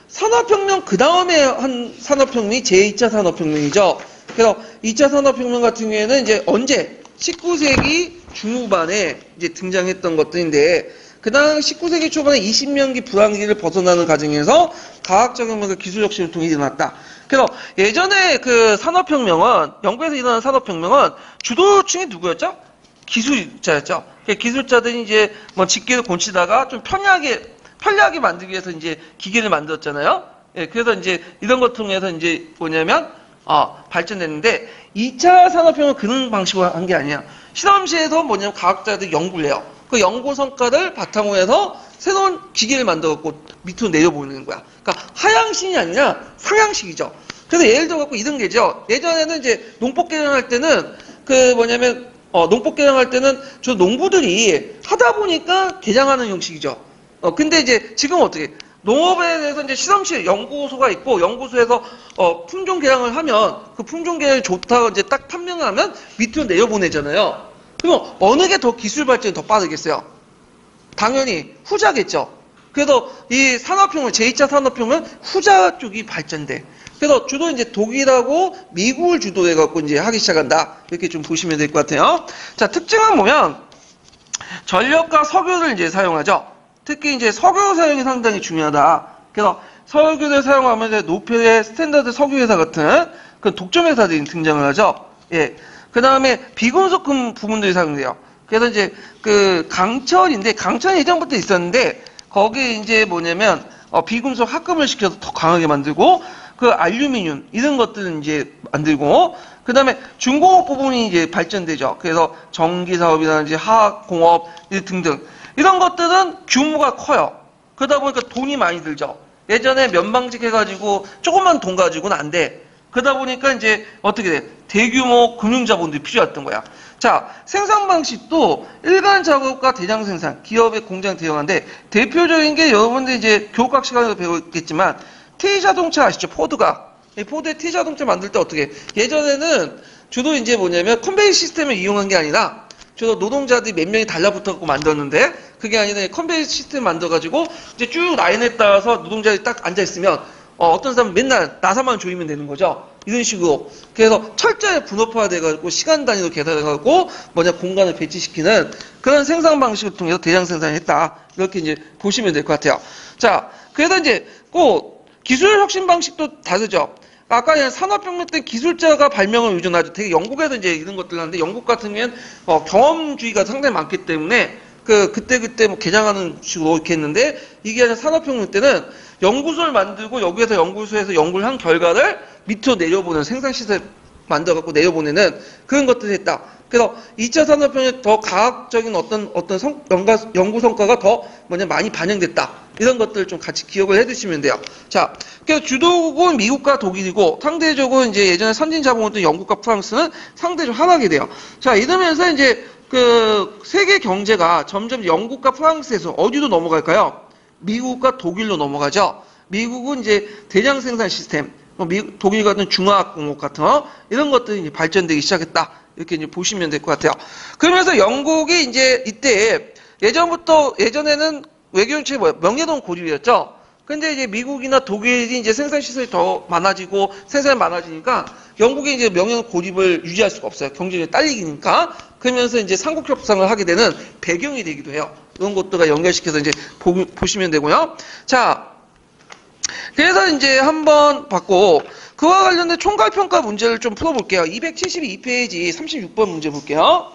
[SPEAKER 1] 산업혁명 그 다음에 한 산업혁명이 제2차 산업혁명이죠. 그래서 2차 산업혁명 같은 경우에는 이제 언제 19세기 중후반에 이제 등장했던 것들인데, 그 다음 19세기 초반에 20년기 불황기를 벗어나는 과정에서 과학적 혁명과 기술적 실통이 일어났다. 그래서 예전에 그 산업혁명은, 영국에서 일어난 산업혁명은 주도층이 누구였죠? 기술자였죠. 기술자들이 이제 뭐 직계를 곤치다가 좀 편리하게 만들기 위해서 이제 기계를 만들었잖아요. 예, 그래서 이제 이런 것 통해서 이제 발전됐는데, 2차 산업혁명은 그런 방식으로 한 게 아니야. 실험실에서 과학자들이 연구를 해요. 그 연구 성과를 바탕으로 해서 새로운 기계를 만들었고 밑으로 내려보내는 거야. 그러니까 하향식이 아니라 상향식이죠. 그래서 예를 들어 갖고 이런 게죠. 예전에는 이제 농법 개량할 때는 그 뭐냐면 농법 개량할 때는 저 농부들이 하다 보니까 개량하는 형식이죠. 근데 이제 지금 어떻게 농업에 대해서 이제 실험실 연구소가 있고 연구소에서 품종 개량을 하면 그 품종 개량이 좋다고 이제 딱 판명을 하면 밑으로 내려보내잖아요. 그럼 어느 게 더 기술 발전이 더 빠르겠어요? 당연히 후자겠죠. 그래서 이 산업혁명, 제2차 산업혁명은 후자 쪽이 발전돼. 그래서 주로 이제 독일하고 미국을 주도해 갖고 이제 하기 시작한다. 이렇게 좀 보시면 될 것 같아요. 자, 특징은 보면 전력과 석유를 이제 사용하죠. 특히 이제 석유 사용이 상당히 중요하다. 그래서 석유를 사용하면서 노펠의 스탠다드 석유 회사 같은 그 독점 회사들이 등장을 하죠. 예. 그 다음에 비금속 부분들이 사용돼요. 그래서 이제 그 강철인데 강철이 예전부터 있었는데 거기에 이제 뭐냐면 비금속 합금을 시켜서 더 강하게 만들고 그 알루미늄 이런 것들은 이제 만들고 그 다음에 중공업 부분이 이제 발전되죠. 그래서 전기 사업이라든지 화학공업 등등 이런 것들은 규모가 커요. 그러다 보니까 돈이 많이 들죠. 예전에 면방직 해가지고 조금만 돈 가지고는 안 돼. 그러다 보니까 이제 어떻게 돼? 대규모 금융자본들이 필요했던 거야. 자, 생산 방식도 일간 작업과 대량 생산, 기업의 공장 대형화인데 대표적인 게 여러분들 이제 교육학 시간에도 배웠겠지만 T자동차 아시죠? 포드가. 포드의 T자동차 만들 때 어떻게? 예전에는 주로 이제 뭐냐면 컨베이어 시스템을 이용한 게 아니라 주로 노동자들이 몇 명이 달라붙어갖고 만들었는데 그게 아니라 컨베이어 시스템 만들어가지고 이제 쭉 라인에 따라서 노동자들이 딱 앉아있으면 어떤 사람은 맨날 나사만 조이면 되는 거죠. 이런 식으로. 그래서 철저히 분업화가 돼가지고 시간 단위로 계산해가지고 공간을 배치시키는 그런 생산 방식을 통해서 대량 생산을 했다. 이렇게 이제 보시면 될 것 같아요. 자, 그래서 이제 꼭 기술 혁신 방식도 다르죠. 아까 산업혁명 때 기술자가 발명을 의존하죠. 되게 영국에서 이제 이런 것들 하는데 영국 같은 경우에는 경험주의가 상당히 많기 때문에 그때 뭐 개량하는 식으로 이렇게 했는데 이게 아니라 산업혁명 때는 연구소를 만들고 여기에서 연구소에서 연구를 한 결과를 밑으로 내려보는 생산시설 만들어갖고 내려보내는 그런 것들을 했다. 그래서 2차 산업혁명에 더 과학적인 어떤 연구 성과가 더 많이 반영됐다. 이런 것들을 좀 같이 기억을 해두시면 돼요. 자, 그래서 주도국은 미국과 독일이고 상대적으로 이제 예전에 선진 자본이었던 영국과 프랑스는 상대적으로 하락이 돼요. 자, 이러면서 이제 그 세계 경제가 점점 영국과 프랑스에서 어디로 넘어갈까요? 미국과 독일로 넘어가죠. 미국은 이제 대량 생산 시스템, 독일 같은 중화학공업 같은 이런 것들이 이제 발전되기 시작했다. 이렇게 이제 보시면 될 것 같아요. 그러면서 영국이 이제 이때 예전에는 외교정책이 명예동 고립이었죠. 근데 이제 미국이나 독일이 이제 생산 시설이 더 많아지고 생산이 많아지니까 영국이 이제 명예동 고립을 유지할 수가 없어요. 경쟁이 딸리니까. 그러면서 이제 삼국 협상을 하게 되는 배경이 되기도 해요. 이런 것들과 연결시켜서 이제 보시면 되고요. 자, 그래서 이제 한번 봤고 그와 관련된 총괄평가 문제를 좀 풀어볼게요. 272페이지 36번 문제 볼게요.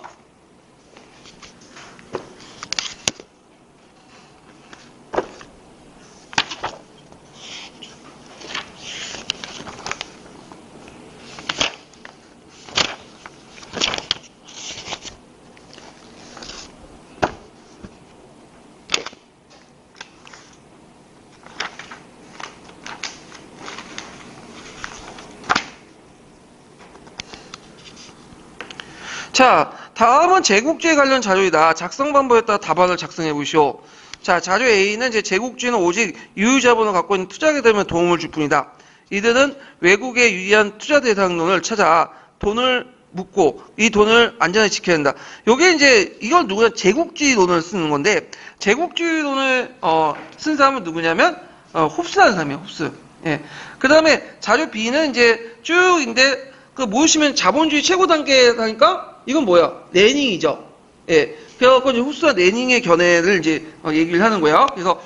[SPEAKER 1] 자, 다음은 제국주의 관련 자료이다. 작성 방법에 따라 답안을 작성해 보시오. 자, 자료 A는 이제 제국주의는 오직 유유자본을 갖고 있는 투자하게 되면 도움을 줄 뿐이다. 이들은 외국의 유리한 투자 대상론을 찾아 돈을 묻고 이 돈을 안전하게 지켜야 한다. 요게 이제 이걸 누구냐 제국주의론을 쓰는 건데 제국주의론을 쓴 사람은 누구냐면 홉스라는 사람이에요. 홉스. 예. 그다음에 자료 B는 이제 쭉인데 그 모으시면 자본주의 최고 단계 하니까 이건 뭐야? 레닝이죠. 예. 그래갖고 이제 홉스와 레닝의 견해를 이제 얘기를 하는 거예요. 그래서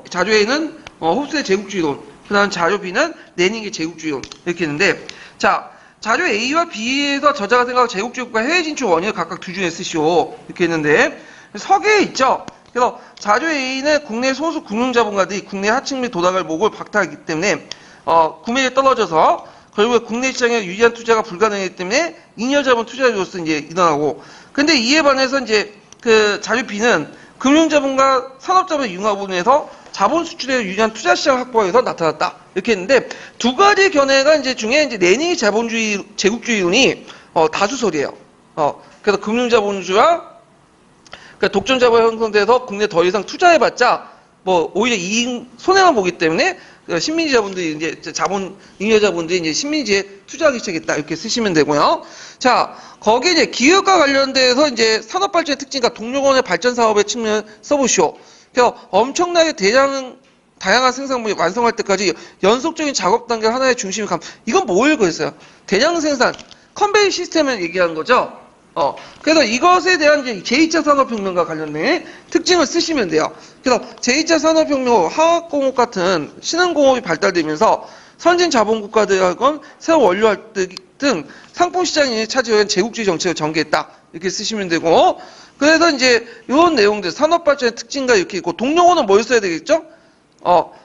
[SPEAKER 1] 자료 A는 홉스의 제국주의론, 그다음 자료 B는 레닝의 제국주의론 이렇게 했는데, 자 자료 A와 B에서 저자가 생각하고 제국주의국가 해외 진출 원인을 각각 두 줄에 쓰시오 이렇게 했는데 서계에 있죠. 그래서 자료 A는 국내 소수 금융자본가들이 국내 하층 및 도달을 목을 박탈하기 때문에 구매율이 떨어져서 결국에 국내 시장에 유리한 투자가 불가능하기 때문에 잉여자본 투자로서 이제 일어나고, 근데 이에 반해서 이제 그 자료 B는 금융자본과 산업자본 융합 부분에서 자본 수출에 유리한 투자 시장 확보에서 나타났다. 이렇게 했는데 두 가지 견해가 이제 중에 이제 레니 자본주의 제국주의론이 다수설이에요. 그래서 금융자본주의와 그러니까 독점 자본이 형성돼서 국내 더 이상 투자해봤자 뭐 오히려 이익 손해만 보기 때문에 식민지 자본들이 이제 잉여 자본들이 이제 식민지에 투자하기 시작했다 이렇게 쓰시면 되고요. 자 거기에 이제 기업과 관련돼서 이제 산업 발전의 특징과 동력원의 발전 사업의 측면 써보시오. 그래서 엄청나게 다양한 생산물이 완성할 때까지 연속적인 작업 단계 하나의 중심이 이건 뭘 그랬어요? 대량 생산 컨베이 시스템을 얘기하는 거죠. 그래서 이것에 대한 이제 제2차 산업혁명과 관련된 특징을 쓰시면 돼요. 그래서 제2차 산업혁명, 화학공업 같은 신흥공업이 발달되면서 선진 자본국가들하고는 새로운 원료 등 상품 시장이 차지한 제국주의 정책을 전개했다. 이렇게 쓰시면 되고, 그래서 이제 이런 내용들, 산업 발전의 특징과 이렇게 있고, 동력어는 뭘 써야 되겠죠?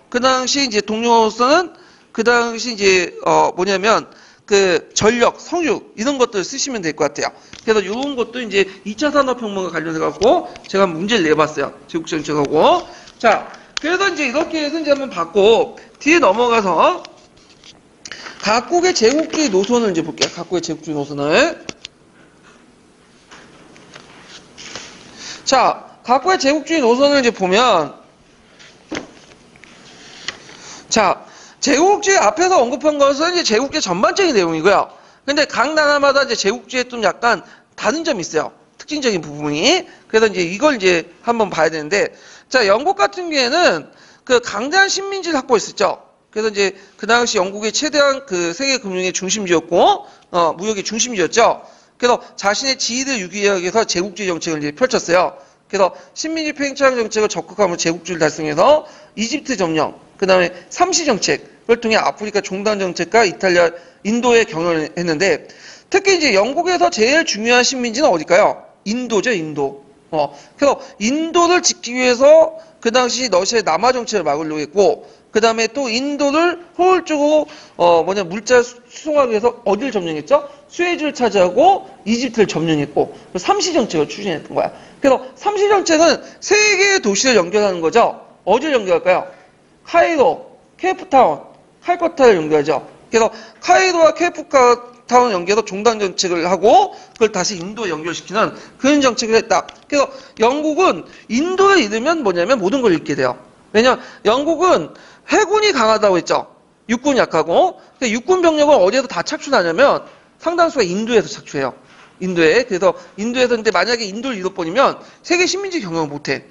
[SPEAKER 1] 그 당시 이제 동력어로서는 그 당시 이제 뭐냐면 그 전력, 성육 이런 것들을 쓰시면 될 것 같아요. 그래서 이런 것도 이제 2차 산업혁명과 관련해 갖고 제가 문제를 내봤어요. 제국정책하고. 자, 그래서 이제 이렇게 해서 이제 한번 봤고 뒤에 넘어가서 각국의 제국주의 노선을 이제 볼게요. 각국의 제국주의 노선을. 자, 각국의 제국주의 노선을 이제 보면 자. 제국주의 앞에서 언급한 것은 이제 제국주의 전반적인 내용이고요. 근데 각 나라마다 이제 제국주의에 좀 약간 다른 점이 있어요. 특징적인 부분이. 그래서 이제 이걸 이제 한번 봐야 되는데, 자, 영국 같은 경우에는 그 강대한 식민지를 확보했었죠. 그래서 이제 그 당시 영국의 최대한 그 세계 금융의 중심지였고, 무역의 중심지였죠. 그래서 자신의 지위를 유지하기 위해서 제국주의 정책을 이제 펼쳤어요. 그래서 식민지 팽창 정책을 적극하면서 제국주의를 달성해서 이집트 점령, 그 다음에 삼시 정책을 통해 아프리카 종단 정책과 이탈리아, 인도에 경영을 했는데 특히 이제 영국에서 제일 중요한 식민지는 어딜까요? 인도죠, 인도. 그래서 인도를 지키기 위해서 그 당시 러시아의 남하 정책을 막으려고 했고 그 다음에 또 인도를 효율적으로 물자 수송하기 위해서 어디를 점령했죠? 수에즈를 차지하고 이집트를 점령했고 삼시 정책을 추진했던 거야. 그래서 삼시 정책은 세 개의 도시를 연결하는 거죠. 어디를 연결할까요? 카이로, 케이프타운, 칼커타를 연결하죠. 그래서 카이로와 케이프타운 연결해서 종단 정책을 하고 그걸 다시 인도에 연결시키는 그런 정책을 했다. 그래서 영국은 인도를 잃으면 뭐냐면 모든 걸 잃게 돼요. 왜냐면 영국은 해군이 강하다고 했죠. 육군이 약하고. 육군 병력을 어디에서 다 착출하냐면 상당수가 인도에서 착출해요. 인도에. 그래서 인도에서 근데 만약에 인도를 잃어버리면 세계 식민지 경영을 못해.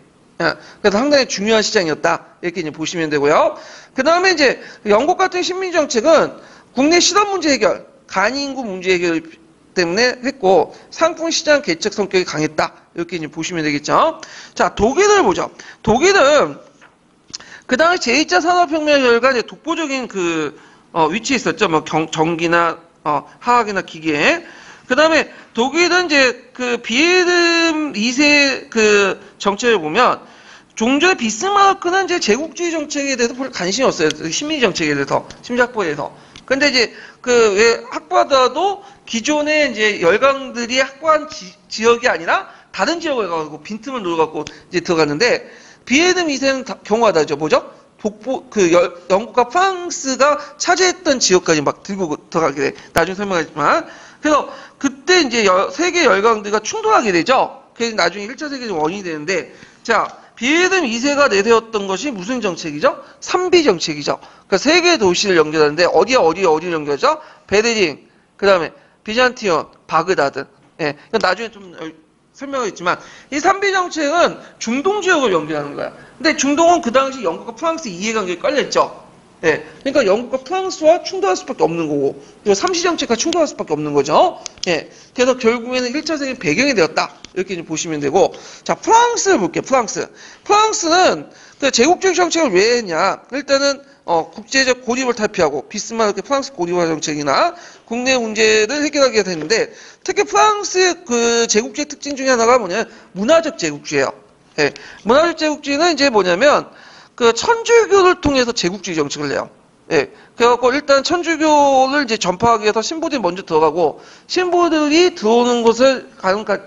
[SPEAKER 1] 그래서 상당히 중요한 시장이었다. 이렇게 이제 보시면 되고요. 그 다음에 이제 영국 같은 식민지 정책은 국내 실업 문제 해결, 간이 인구 문제 해결 때문에 했고 상품 시장 개척 성격이 강했다. 이렇게 이제 보시면 되겠죠. 자, 독일을 보죠. 독일은 그 당시 제2차 산업혁명 결과 이제 독보적인 위치에 있었죠. 뭐 전기나 화학이나 기계. 그 다음에 독일은 이제 비에름 2세 정책을 보면 종전에 비스마르크는 이제 제국주의 정책에 대해서 별 관심이 없어요. 식민지 정책에 대해서, 식민지 확보에 대해서. 근데 이제 왜 확보하더라도 기존의 이제 열강들이 확보한 지역이 아니라 다른 지역에 가고 빈틈을 노려갖고 이제 들어갔는데 비에름 2세는 경우가 다르죠. 뭐죠? 영국과 프랑스가 차지했던 지역까지 막 들고 들어가게 돼. 나중에 설명하겠지만. 그래서 그때 이제 세계 열강들과 충돌하게 되죠. 그래서 나중에 1차 세계대전 원인이 되는데, 자, 비에름 2세가 내세웠던 것이 무슨 정책이죠? 3비 정책이죠. 그러니까 세 개의 도시를 연결하는데, 어디를 연결하죠? 베르린, 그 다음에 비잔티온, 바그다드. 예, 이건 나중에 좀 설명하겠지만, 이 3비 정책은 중동 지역을 연결하는 거야. 근데 중동은 그 당시 영국과 프랑스 이해관계에 깔려있죠. 예, 그러니까 영국과 프랑스와 충돌할 수밖에 없는 거고, 그리고 삼시정책과 충돌할 수밖에 없는 거죠. 예, 그래서 결국에는 1차 세계 배경이 되었다. 이렇게 좀 보시면 되고, 자, 프랑스를 볼게요. 프랑스는 제국주의 정책을 왜 했냐? 일단은 국제적 고립을 탈피하고 비스마르크의 프랑스 고립화 정책이나 국내 문제를 해결하게 위해서 했는데, 특히 프랑스의 제국주의 특징 중에 하나가 뭐냐면 문화적 제국주의예요. 예, 문화적 제국주의는 이제 뭐냐면 천주교를 통해서 제국주의 정책을 해요. 예. 그래갖고 일단 천주교를 이제 전파하기 위해서 신부들이 먼저 들어가고, 신부들이 들어오는 곳을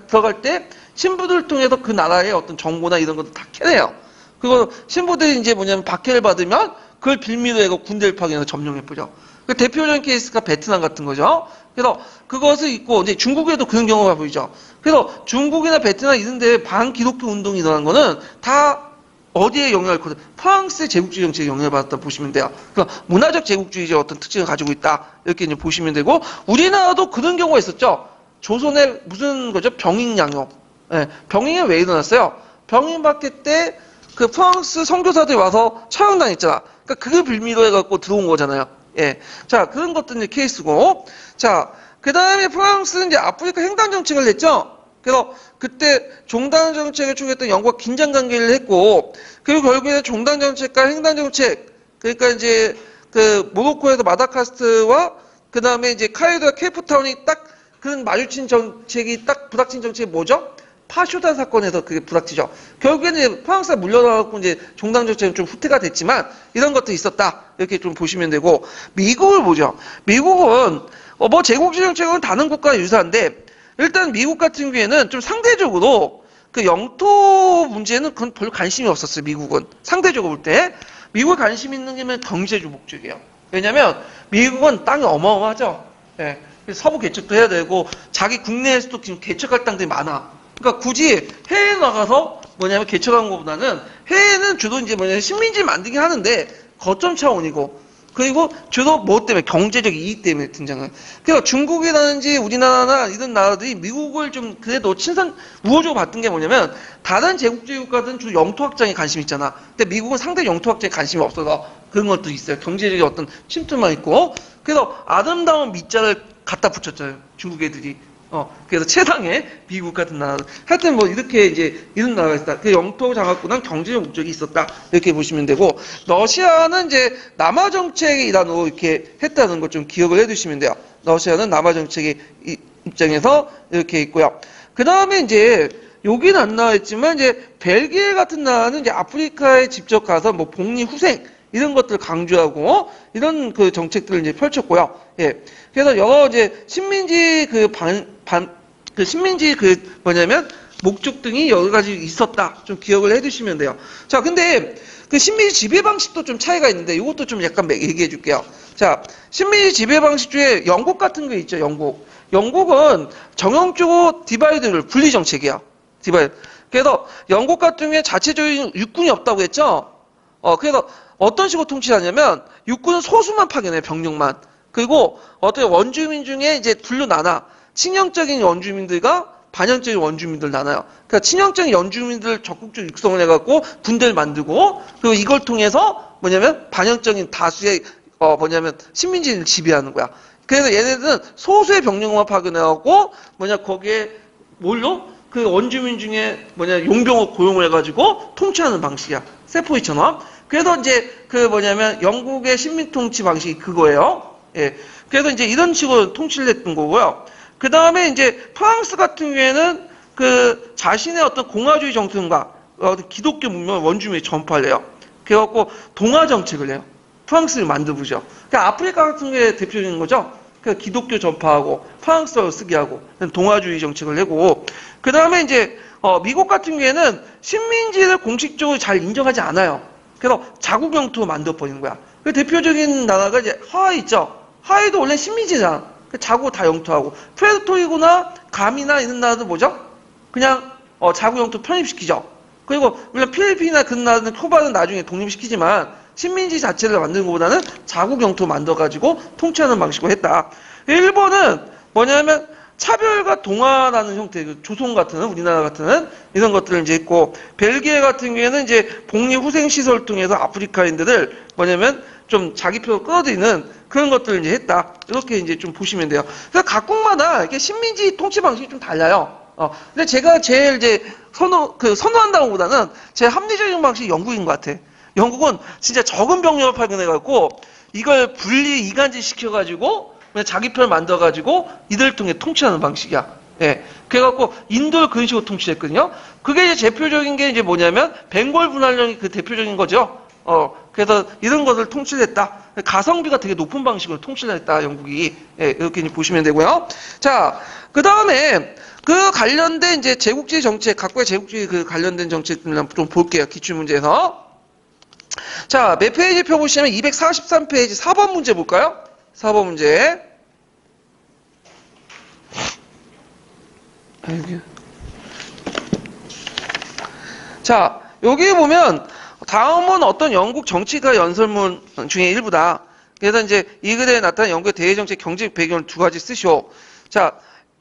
[SPEAKER 1] 들어갈 때 신부들을 통해서 그 나라의 어떤 정보나 이런 것도 다 캐내요. 그리고 신부들이 이제 뭐냐면 박해를 받으면 그걸 빌미로 해서 군대를 파견해서 점령해버려. 그 대표적인 케이스가 베트남 같은 거죠. 그래서 그것을 있고 이제 중국에도 그런 경우가 보이죠. 그래서 중국이나 베트남 이런 데 반기독교 운동이 일어난 거는 다 어디에 영향을 받았다? 프랑스의 제국주의 정책에 영향을 받았다 보시면 돼요. 그러니까 문화적 제국주의적 어떤 특징을 가지고 있다. 이렇게 이제 보시면 되고, 우리나라도 그런 경우가 있었죠. 조선에 무슨 거죠? 병인양요. 예, 병인이 왜 일어났어요? 병인박해 때 그 프랑스 선교사들이 와서 처형당했잖아. 그러니까 그걸 빌미로 해갖고 들어온 거잖아요. 예. 자, 그런 것도 이제 케이스고. 자, 그 다음에 프랑스는 이제 아프리카 횡단 정책을 냈죠. 그래서 그때 종단 정책을 추구했던 영국과 긴장 관계를 했고, 그리고 결국에는 종단 정책과 횡단 정책, 그러니까 이제 그 모로코에서 마다카스트와 그 다음에 이제 카이로와 케이프타운이 딱 그런 마주친 정책이 딱 부닥친 정책이 뭐죠? 파쇼단 사건에서 그게 부닥치죠. 결국에는 이제 프랑스가 물려나갖고 이제 종단 정책은 좀 후퇴가 됐지만 이런 것도 있었다. 이렇게 좀 보시면 되고, 미국을 보죠. 미국은 뭐 제국주의 정책은 다른 국가와 유사한데, 일단 미국 같은 경우에는 좀 상대적으로 그 영토 문제는 그건 별로 관심이 없었어요. 미국은 상대적으로 볼 때 미국에 관심 있는 게 경제주 목적이에요. 왜냐하면 미국은 땅이 어마어마하죠. 예. 서부 개척도 해야 되고 자기 국내에서도 지금 개척할 땅들이 많아. 그러니까 굳이 해외에 나가서 뭐냐면 개척한 것보다는 해외는 주로 이제 뭐냐면 식민지 만들긴 하는데 거점 차원이고, 그리고 주로 뭐 때문에 경제적 이익 때문에 등장을. 그러니까 중국이라든지 우리나라나 이런 나라들이 미국을 좀 그래도 우호적으로 봤던 게 뭐냐면, 다른 제국주의 국가들은 주로 영토 확장에 관심이 있잖아. 근데 미국은 상당히 영토 확장에 관심이 없어서 그런 것도 있어요. 경제적인 어떤 침투만 있고. 그래서 아름다운 밑자를 갖다 붙였잖아요. 중국 애들이. 그래서 최상의 미국 같은 나라. 하여튼 뭐 이렇게 이제 이런 나라가 있다. 그 영토 장악보다는 경제적 목적이 있었다. 이렇게 보시면 되고, 러시아는 이제 남하 정책의 일환으로 이렇게 했다는 걸 좀 기억을 해두시면 돼요. 러시아는 남하 정책의 입장에서 이렇게 있고요. 그 다음에 이제 여기는 안 나와 있지만 이제 벨기에 같은 나라는 이제 아프리카에 직접 가서 뭐 복리 후생 이런 것들을 강조하고 이런 그 정책들을 이제 펼쳤고요. 예. 그래서 여러 이제 식민지 식민지 뭐냐면 목적 등이 여러 가지 있었다. 좀 기억을 해두시면 돼요. 자, 근데 그 식민지 지배 방식도 좀 차이가 있는데 이것도 좀 약간 얘기해 줄게요. 자, 식민지 지배 방식 중에 영국 같은 거 있죠. 영국은 정형적으로 디바이드를 분리 정책이야. 디바이드. 그래서 영국 같은 경우에 자체적인 육군이 없다고 했죠. 그래서 어떤 식으로 통치하냐면 육군은 소수만 파견해, 병력만. 그리고 어떤 원주민 중에 이제 둘로 나눠. 친형적인 원주민들과 반형적인 원주민들 나눠요. 그러니까 친형적인 원주민들 적극적으로 육성을 해갖고 군대를 만들고, 그리고 이걸 통해서 뭐냐면 반형적인 다수의 식민지를 지배하는 거야. 그래서 얘네들은 소수의 병력만 파견해갖고 거기에 뭘로? 그 원주민 중에 용병을 고용을 해가지고 통치하는 방식이야. 세포이처럼. 그래서 이제 영국의 식민 통치 방식이 그거예요. 예. 그래서 이제 이런 식으로 통치를 했던 거고요. 그 다음에 이제 프랑스 같은 경우에는 그 자신의 어떤 공화주의 정통과 기독교 문명을 원주민에 전파를 해요. 그래갖고 동화 정책을 해요. 프랑스를 만들어보죠. 그러니까 아프리카 같은 게 대표적인 거죠. 그러니까 기독교 전파하고 프랑스어를 쓰게 하고 동화주의 정책을 내고, 그 다음에 이제 미국 같은 경우에는 식민지를 공식적으로 잘 인정하지 않아요. 그래서 자국 영토로 만들어버리는 거야. 그 대표적인 나라가 이제 하와이 있죠. 하와이도 원래 식민지잖아. 자국 다 영토하고. 푸에르토리코나 감이나 이런 나라도 뭐죠? 그냥 자국 영토 편입시키죠. 그리고 물론 필리핀이나 그런 나라는 쿠바는 나중에 독립시키지만 식민지 자체를 만드는 것보다는 자국 영토 만들어가지고 통치하는 방식으로 했다. 일본은 뭐냐면 차별과 동화라는 형태, 조선 같은, 우리나라 같은 이런 것들을 이제 했고, 벨기에 같은 경우에는 이제 복리 후생 시설을 통해서 아프리카인들을 좀 자기 표로 끌어들이는 그런 것들을 이제 했다. 이렇게 이제 좀 보시면 돼요. 그래서 각국마다 이렇게 식민지 통치 방식이 좀 달라요. 근데 제가 제일 이제 선호한다고 보다는 제 합리적인 방식이 영국인 것 같아. 영국은 진짜 적은 병력을 파견해갖고 이걸 분리 이간질 시켜가지고 그냥 자기 편을 만들어가지고 이들을 통해 통치하는 방식이야. 예. 그래갖고 인도를 그런 식으로 통치했거든요. 그게 이제 대표적인 게 이제 뭐냐면 벵골 분할령이 그 대표적인 거죠. 그래서 이런 것을 통치를 했다. 가성비가 되게 높은 방식으로 통치를 했다, 영국이. 예, 이렇게 보시면 되고요. 자, 그 다음에 그 관련된 이제 제국주의 정책, 각국의 제국주의 그 관련된 정책들 좀 볼게요. 기출문제에서. 자, 몇 페이지 펴보시면 243페이지 4번 문제 볼까요? 4번 문제. 자, 여기 보면 다음은 어떤 영국 정치가 연설문 중에 일부다. 그래서 이제 이 글에 나타난 영국의 대외정책 경제적 배경을 두 가지 쓰시오. 자,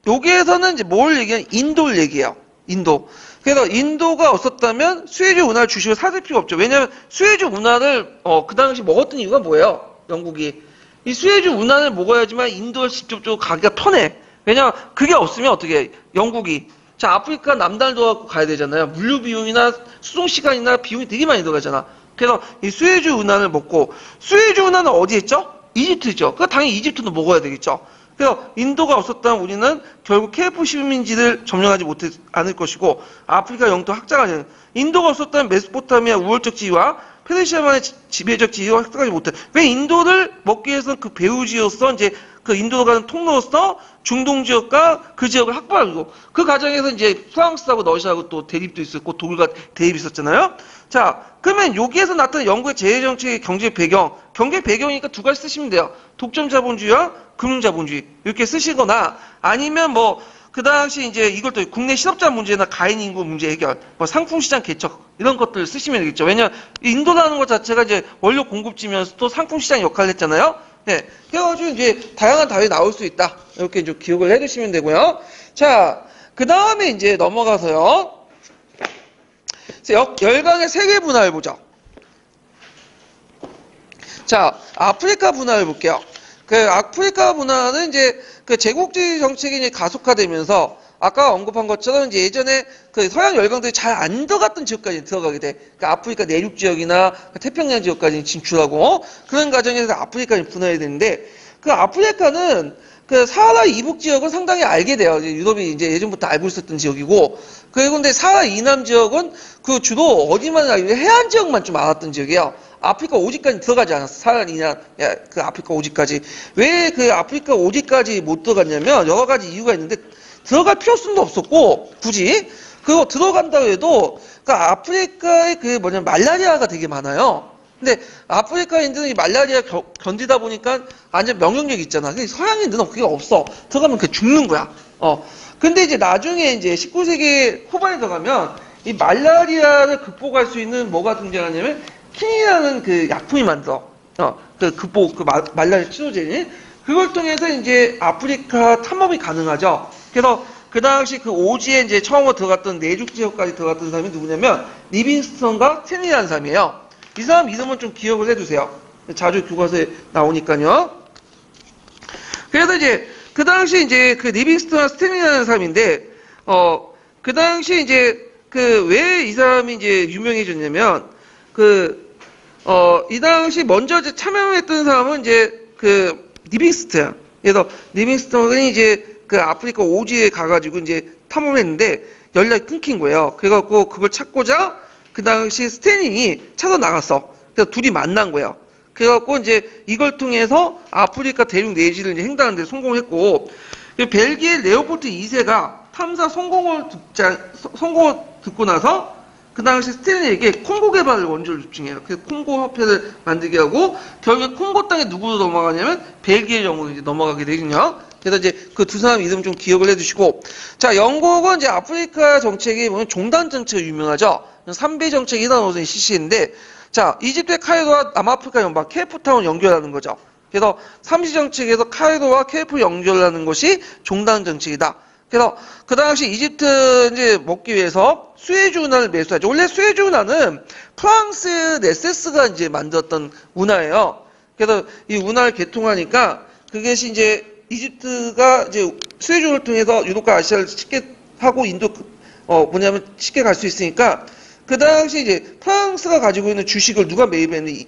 [SPEAKER 1] 여기에서는 이제 뭘 얘기하냐? 인도를 얘기해요. 인도. 그래서 인도가 없었다면 수에즈 운하를 주식을 사들 필요가 없죠. 왜냐하면 수에즈 운하를 그 당시 먹었던 이유가 뭐예요? 영국이. 이 수에즈 운하를 먹어야지만 인도를 직접적으로 가기가 편해. 왜냐하면 그게 없으면 어떻게 해? 영국이. 자, 아프리카 남단도 갖고 가야 되잖아요. 물류 비용이나 수송 시간이나 비용이 되게 많이 들어가잖아. 그래서 이 수에즈 운하를 먹고, 수에즈 운하는 어디 있죠? 이집트죠. 그 당연히 이집트도 먹어야 되겠죠. 그래서 인도가 없었다면 우리는 결국 KF 식민지를 점령하지 않을 것이고 아프리카 영토 확장하지 않는, 인도가 없었다면 메소포타미아 우월적 지위와 페르시아만의 지배적 지위와 확장하지 못해. 왜 인도를 먹기 위해서는 그 배후지로서 이제 그 인도로 가는 통로로서 중동 지역과 그 지역을 확보하고, 그 과정에서 이제 프랑스하고 러시아하고 또 대립도 있었고 독일과 대립이 있었잖아요. 자, 그러면 여기에서 나타난 영국의 제외정책의 경제 배경, 경제 배경이니까 두 가지 쓰시면 돼요. 독점 자본주의와 금융 자본주의 이렇게 쓰시거나, 아니면 뭐 그 당시 이제 이걸 또 국내 실업자 문제나 가인 인구 문제 해결, 뭐 상품 시장 개척 이런 것들 쓰시면 되겠죠. 왜냐면 인도라는 것 자체가 이제 원료 공급지면서 또 상품 시장 역할을 했잖아요. 네, 그래가지고 이제 다양한 답이 나올 수 있다. 이렇게 좀 기억을 해두시면 되고요. 자, 그 다음에 이제 넘어가서요. 열강의 세계 분화를 보죠. 자, 아프리카 분화를 볼게요. 그 아프리카 분화는 이제 그 제국주의 정책이 이제 가속화되면서 아까 언급한 것처럼 이제 예전에 그 서양 열강들이 잘 안 들어갔던 지역까지 들어가게 돼. 그러니까 아프리카 내륙 지역이나 태평양 지역까지 진출하고 그런 과정에서 아프리카를 분화해야 되는데, 그 아프리카는 그 사하라 이북 지역은 상당히 알게 돼요. 이제 유럽이 이제 예전부터 알고 있었던 지역이고, 그리고 근데 사하라 이남 지역은 그 주로 어디만 알고 해안 지역만 좀 알았던 지역이에요. 아프리카 오지까지 들어가지 않았어. 사하라 이남 그 아프리카 오지까지. 왜 그 아프리카 오지까지 못 들어갔냐면 여러 가지 이유가 있는데, 들어갈 필요성도 없었고 굳이, 그리고 들어간다고 해도 그 아프리카에 그 말라리아가 되게 많아요. 근데 아프리카인들은 이 말라리아 견디다 보니까 완전 면역력이 있잖아. 근데 서양인들은 그게 없어. 들어가면 그 죽는 거야. 근데 이제 나중에 이제 19세기 후반에 들어가면 이 말라리아를 극복할 수 있는 뭐가 등장하냐면 킨이라는 그 약품이 만들어. 그 극복, 그 말라리아 치료제니. 그걸 통해서 이제 아프리카 탐험이 가능하죠. 그래서 그 당시 그 오지에 이제 처음으로 들어갔던 내륙 지역까지 들어갔던 사람이 누구냐면 리빙스턴과 스탠리라는 사람이에요. 이 사람 이름은 좀 기억을 해두세요. 자주 교과서에 나오니까요. 그래서 이제 그 당시 이제 그 리빙스턴과 스탠리라는 사람인데, 그 당시 이제 그 왜 이 사람이 이제 유명해졌냐면, 이 당시 먼저 참여했던 사람은 이제 그 리빙스턴. 그래서 리빙스턴이 이제 그 아프리카 오지에 가가지고 이제 탐험했는데 연락이 끊긴 거예요. 그래갖고 그걸 찾고자 그 당시 스탠린이 찾아 나갔어. 그래서 둘이 만난 거예요. 그래갖고 이제 이걸 통해서 아프리카 대륙 내지를 이제 횡단하는 데 성공했고, 벨기에 레오폴드 2세가 탐사 성공을 듣고 나서 그 당시 스탠린에게 콩고 개발을 원조를 집중해요. 그래서 콩고 협회를 만들게 하고 결국 콩고 땅에 누구로 넘어가냐면 벨기에 정부로 이제 넘어가게 되거든요. 그래서 이제 그 두 사람 이름 좀 기억을 해두시고, 자, 영국은 이제 아프리카 정책이 보면 종단 정책이 유명하죠. 3배 정책 1단 노선이 실시했는데, 자, 이집트의 카이로와 남아프리카 연방 케이프타운 연결하는 거죠. 그래서 3시 정책에서 카이로와 케이프 연결하는 것이 종단 정책이다. 그래서 그 당시 이집트 이제 먹기 위해서 수에즈 운하를 매수하죠. 원래 수에즈 운하는 프랑스 네세스가 이제 만들었던 운하예요. 그래서 이 운하를 개통하니까 그것이 이제 이집트가 이제 수에즈를 통해서 유럽과 아시아를 쉽게 하고 인도 쉽게 갈 수 있으니까 그 당시 이제 프랑스가 가지고 있는 주식을 누가 매입했는데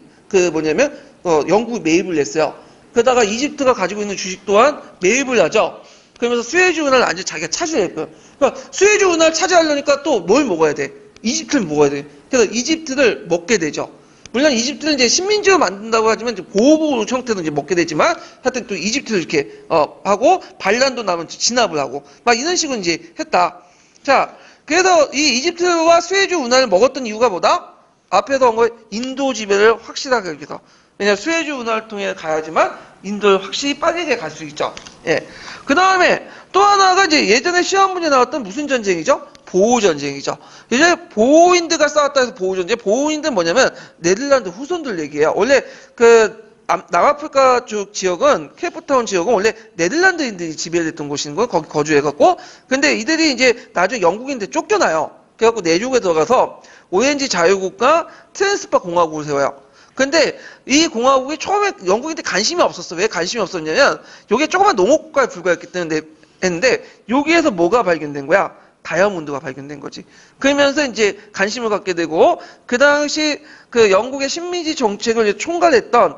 [SPEAKER 1] 영국이 매입을 했어요. 그러다가 이집트가 가지고 있는 주식 또한 매입을 하죠. 그러면서 수에즈 운하를 완전 자기가 차지할 거예요. 그러니까 수에즈 운하를 차지하려니까 또 뭘 먹어야 돼? 이집트를 먹어야 돼. 그래서 이집트를 먹게 되죠. 물론 이집트는 이제 식민지로 만든다고 하지만 이제 보호부 형태로 이제 먹게 되지만 하여튼 또 이집트를 이렇게 하고 반란도 나면 진압을 하고 막 이런 식으로 이제 했다. 자, 그래서 이 이집트와 수에즈 운하를 먹었던 이유가 뭐다? 앞에서 온 거 인도 지배를 확실하게 하기 위해서. 왜냐면 수에즈 운하를 통해 가야지만 인도를 확실히 빠르게 갈 수 있죠. 예. 그 다음에 또 하나가 이제 예전에 시험 문제 나왔던 무슨 전쟁이죠? 보호전쟁이죠. 예전에 보호인드가 싸웠다 해서 보호전쟁. 보호인드는 뭐냐면 네덜란드 후손들 얘기예요. 원래 남아프리카 쪽 지역은 케이프타운 지역은 원래 네덜란드인들이 지배했던 곳인 거예요. 거기 거주해갖고. 근데 이들이 이제 나중에 영국인들 쫓겨나요. 그래갖고 내륙에 들어가서 오렌지 자유국가 트랜스파 공화국을 세워요. 근데 이 공화국이 처음에 영국인들 관심이 없었어. 왜 관심이 없었냐면 이게 조그만 농업국가에 불과했기 때문에 했는데 여기에서 뭐가 발견된 거야? 다이아몬드가 발견된 거지. 그러면서 이제 관심을 갖게 되고 그 당시 그 영국의 식민지 정책을 총괄했던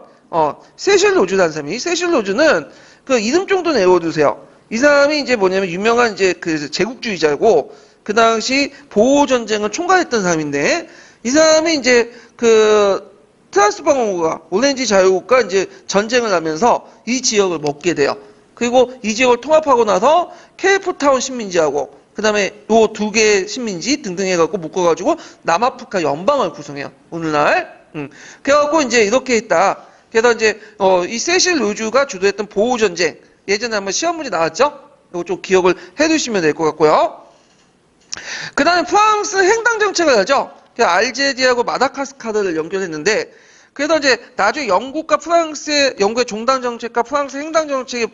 [SPEAKER 1] 세실 로즈라는 사람이 세실 로즈는 그 이름 정도 외워두세요. 이 사람이 이제 뭐냐면 유명한 이제 그 제국주의자고 그 당시 보호 전쟁을 총괄했던 사람인데 이 사람이 이제 그 트란스파 공화국과 오렌지 자유국가 이제 전쟁을 하면서 이 지역을 먹게 돼요. 그리고 이 지역을 통합하고 나서 케이프타운 식민지하고 그 다음에 요 두 개의 식민지 등등 해갖고 묶어가지고 남아프리카 연방을 구성해요. 오늘날. 그래갖고 이제 이렇게 했다. 그래서 이제 이 세실 로즈가 주도했던 보호전쟁 예전에 한번 시험 문제 나왔죠? 이거 좀 기억을 해두시면 될 것 같고요. 그 다음에 프랑스 횡단 정책을 하죠. 알제리하고 마다가스카르를 연결했는데 그래서 이제 나중에 영국의 종단 정책과 프랑스 횡단 정책의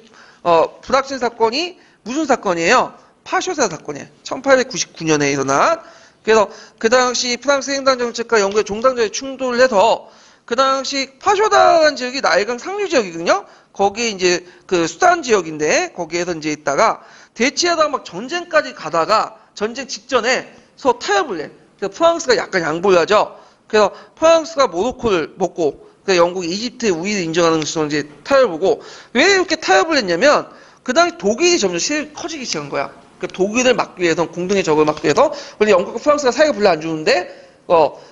[SPEAKER 1] 불확실 사건이 무슨 사건이에요? 파쇼사 사건이에요. 1899년에 일어난. 그래서 그 당시 프랑스 횡단 정책과 영국의 종단 정책이 충돌을 해서 그 당시 파쇼다라는 지역이 나일강 상류 지역이거든요. 거기에 이제 그 수단 지역인데 거기에서 이제 있다가 대치하다가 막 전쟁까지 가다가 전쟁 직전에 서로 타협을 해. 그래서 프랑스가 약간 양보를 하죠. 그래서 프랑스가 모로코를 먹고 그러니까 영국이 이집트의 우위를 인정하는 것으로 이제 타협을 보고 왜 이렇게 타협을 했냐면 그 당시 독일이 점점 세력이 커지기 시작한 거야. 그러니까 독일을 막기 위해서 공동의 적을 막기 위해서 원래 영국과 프랑스가 사이가 별로 안 좋은데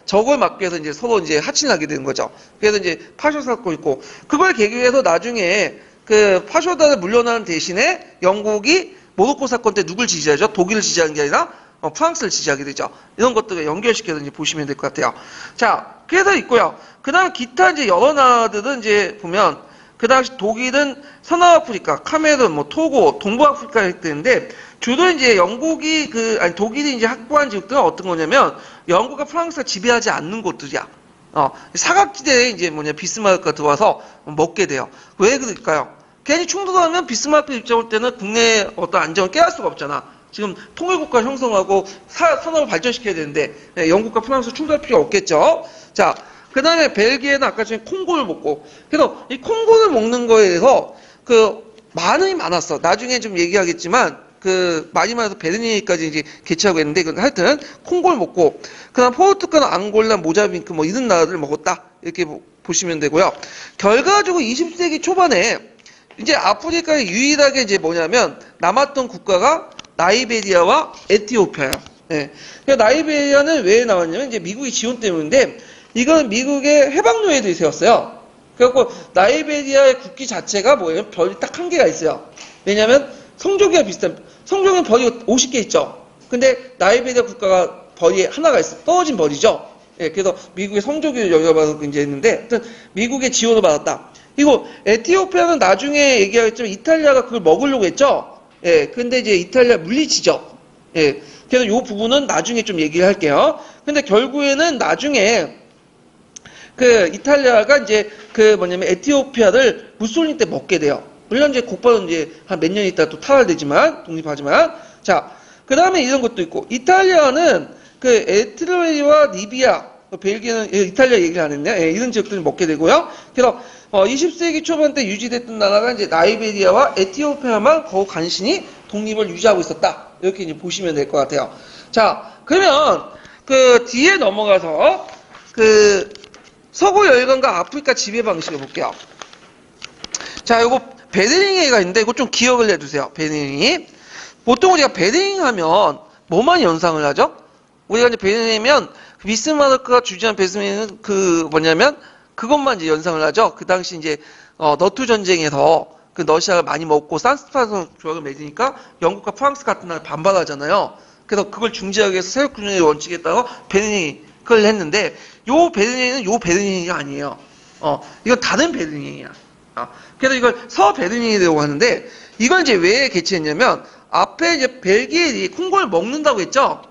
[SPEAKER 1] 적을 막기 위해서 이제 서로 이제 하친을 하게 되는 거죠. 그래서 이제 파쇼 사건 있고 그걸 계기로 해서 나중에 그 파쇼다를 물러나는 대신에 영국이 모로코 사건 때 누굴 지지하죠? 독일을 지지하는 게 아니라 프랑스를 지지하게 되죠. 이런 것들을 연결시켜서 이제 보시면 될 것 같아요. 자, 그래서 있고요. 그 다음 기타 이제 여러 나라들은 이제 보면 그 당시 독일은 서남아프리카, 카메룬, 뭐 토고, 동부아프리카를 했는데 주로 이제 독일이 이제 확보한 지역들은 어떤 거냐면 영국과 프랑스가 지배하지 않는 곳들이야. 사각지대에 이제 비스마르크가 들어와서 먹게 돼요. 왜 그럴까요? 괜히 충돌하면 비스마르크 입장 올 때는 국내 어떤 안정을 깨할 수가 없잖아. 지금 통일국가 형성하고 산업을 발전시켜야 되는데 영국과 프랑스 충돌할 필요가 없겠죠. 자, 그 다음에 벨기에는 아까 전에 콩고를 먹고 그래서 이 콩고를 먹는 거에 대해서 많이 많았어. 나중에 좀 얘기하겠지만 많이 많아서 베르니까지 이제 개최하고 했는데 하여튼 콩고를 먹고 그다음 포르투갈, 앙골라, 모자비크 뭐 이런 나라들을 먹었다. 이렇게 보시면 되고요. 결과적으로 20세기 초반에 이제 아프리카에 유일하게 이제 뭐냐면 남았던 국가가 나이베리아와 에티오피아예요. 네. 나이베리아는 왜 나왔냐면 이제 미국의 지원 때문인데 이건 미국의 해방노예들이 세웠어요. 그래갖고 나이베리아의 국기 자체가 뭐예요? 별이 딱 한 개가 있어요. 왜냐면 성조기와 비슷한 성조기는 벌이 50개 있죠. 근데 나이베리아 국가가 벌이 하나가 있어. 떨어진 벌이죠. 예, 그래서 미국의 성조기를 영향받아서 이제 했는데 하여튼 미국의 지원을 받았다. 그리고 에티오피아는 나중에 얘기하겠지만 이탈리아가 그걸 먹으려고 했죠. 예, 근데 이제 이탈리아 물리치죠. 예, 그래서 이 부분은 나중에 좀 얘기를 할게요. 근데 결국에는 나중에 이탈리아가 이제 에티오피아를 무솔리니 때 먹게 돼요. 물론 이제 곧바로 이제 한 몇 년 있다 또 탈환되지만, 독립하지만. 자, 그 다음에 이런 것도 있고, 이탈리아는 에트로리와 리비아, 벨기에는 이탈리아 얘기를 안 했네. 예, 이런 지역들을 먹게 되고요. 그래서 20세기 초반 때 유지됐던 나라가 이제 나이베리아와 에티오피아만 거의 간신히 독립을 유지하고 있었다. 이렇게 이제 보시면 될 것 같아요. 자, 그러면 뒤에 넘어가서 서구 열강과 아프리카 지배 방식을 볼게요. 자, 요거 베드링회가 있는데 이거 좀 기억을 해두세요. 베드링이. 보통 우리가 베드링 하면 뭐만 연상을 하죠? 우리가 이제 베르린이면 비스마르크가 주재한 베르린은 뭐냐면 그것만 이제 연상을 하죠. 그 당시 이제 너투 전쟁에서 그 러시아가 많이 먹고 산스파선 조약을 맺으니까 영국과 프랑스 같은 나라 반발하잖아요. 그래서 그걸 중지하기 위해서 세력 균형의 원칙에 따라 베르린 그걸 했는데 요 베르린은 요 베르린이 아니에요. 이건 다른 베르린이야. 그래서 이걸 서베르린이라고 하는데 이걸 이제 왜 개최했냐면 앞에 이제 벨기에이 콩고를 먹는다고 했죠.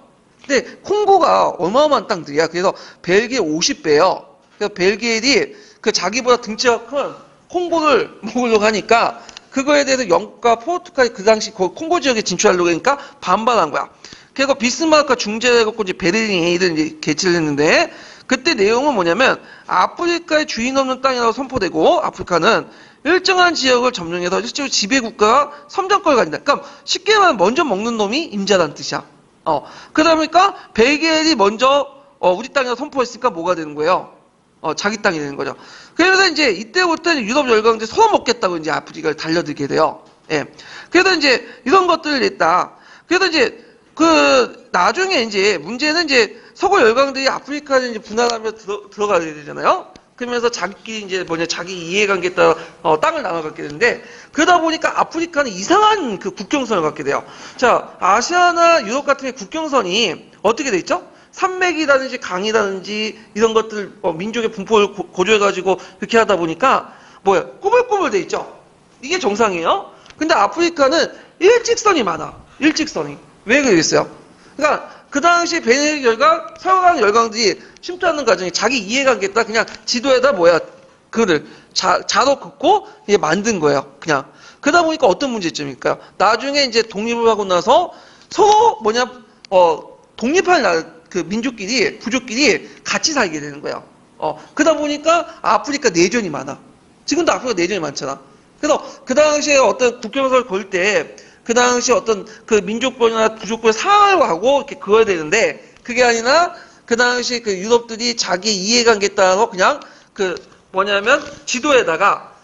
[SPEAKER 1] 근데 콩고가 어마어마한 땅들이야. 그래서 벨기에 50배요. 그래서 벨기에이 그 자기보다 등치가 큰 콩고를 먹으려고 하니까 그거에 대해서 영국과 포르투갈이 그 당시 콩고 지역에 진출하려고 하니까 반발한 거야. 그래서 비스마르크가 중재를 해갖고 이제 베르린을 이제 개최를 했는데 그때 내용은 뭐냐면 아프리카의 주인 없는 땅이라고 선포되고 아프리카는 일정한 지역을 점령해서 실제로 지배국가가 선정권을 가진다. 그러니까 쉽게 말하면 먼저 먹는 놈이 임자라는 뜻이야. 그러다 보니까 벨기에이 먼저 우리 땅이라고 선포했으니까 뭐가 되는 거예요? 자기 땅이 되는 거죠. 그래서 이제 이때부터 유럽 열강들이 서로 먹겠다고 이제 아프리카를 달려들게 돼요. 예. 그래서 이제 이런 것들을 냈다. 그래서 이제 나중에 이제 문제는 이제 서구 열강들이 아프리카를 이제 분할하며 들어가야 되잖아요. 그러면서 자기끼리 이제 자기 이해관계에 따라 땅을 나눠갖게 되는데 그러다 보니까 아프리카는 이상한 그 국경선을 갖게 돼요. 자, 아시아나 유럽 같은 국경선이 어떻게 돼 있죠? 산맥이라든지 강이라든지 이런 것들 민족의 분포를 고조해가지고 이렇게 하다 보니까 꾸불꾸불 돼 있죠. 이게 정상이에요. 근데 아프리카는 일직선이 많아. 일직선이. 왜 그러겠어요? 그러니까 그 당시 베네딕 열강, 서양 열강들이 침투하는 과정에 자기 이해관계에 따라 그냥 지도에다 그거를 자로 긋고 이게 만든 거예요. 그냥. 그러다 보니까 어떤 문제점일까요? 나중에 이제 독립을 하고 나서 서로 독립할 그 민족끼리, 부족끼리 같이 살게 되는 거예요. 그러다 보니까 아프리카 내전이 많아. 지금도 아프리카 내전이 많잖아. 그래서 그 당시에 어떤 국경선을 걸 때 그 당시 어떤 그 민족권이나 부족권을 상하고 이렇게 그어야 되는데 그게 아니라 그 당시 그 유럽들이 자기 이해관계에 따라서 그냥 지도에다가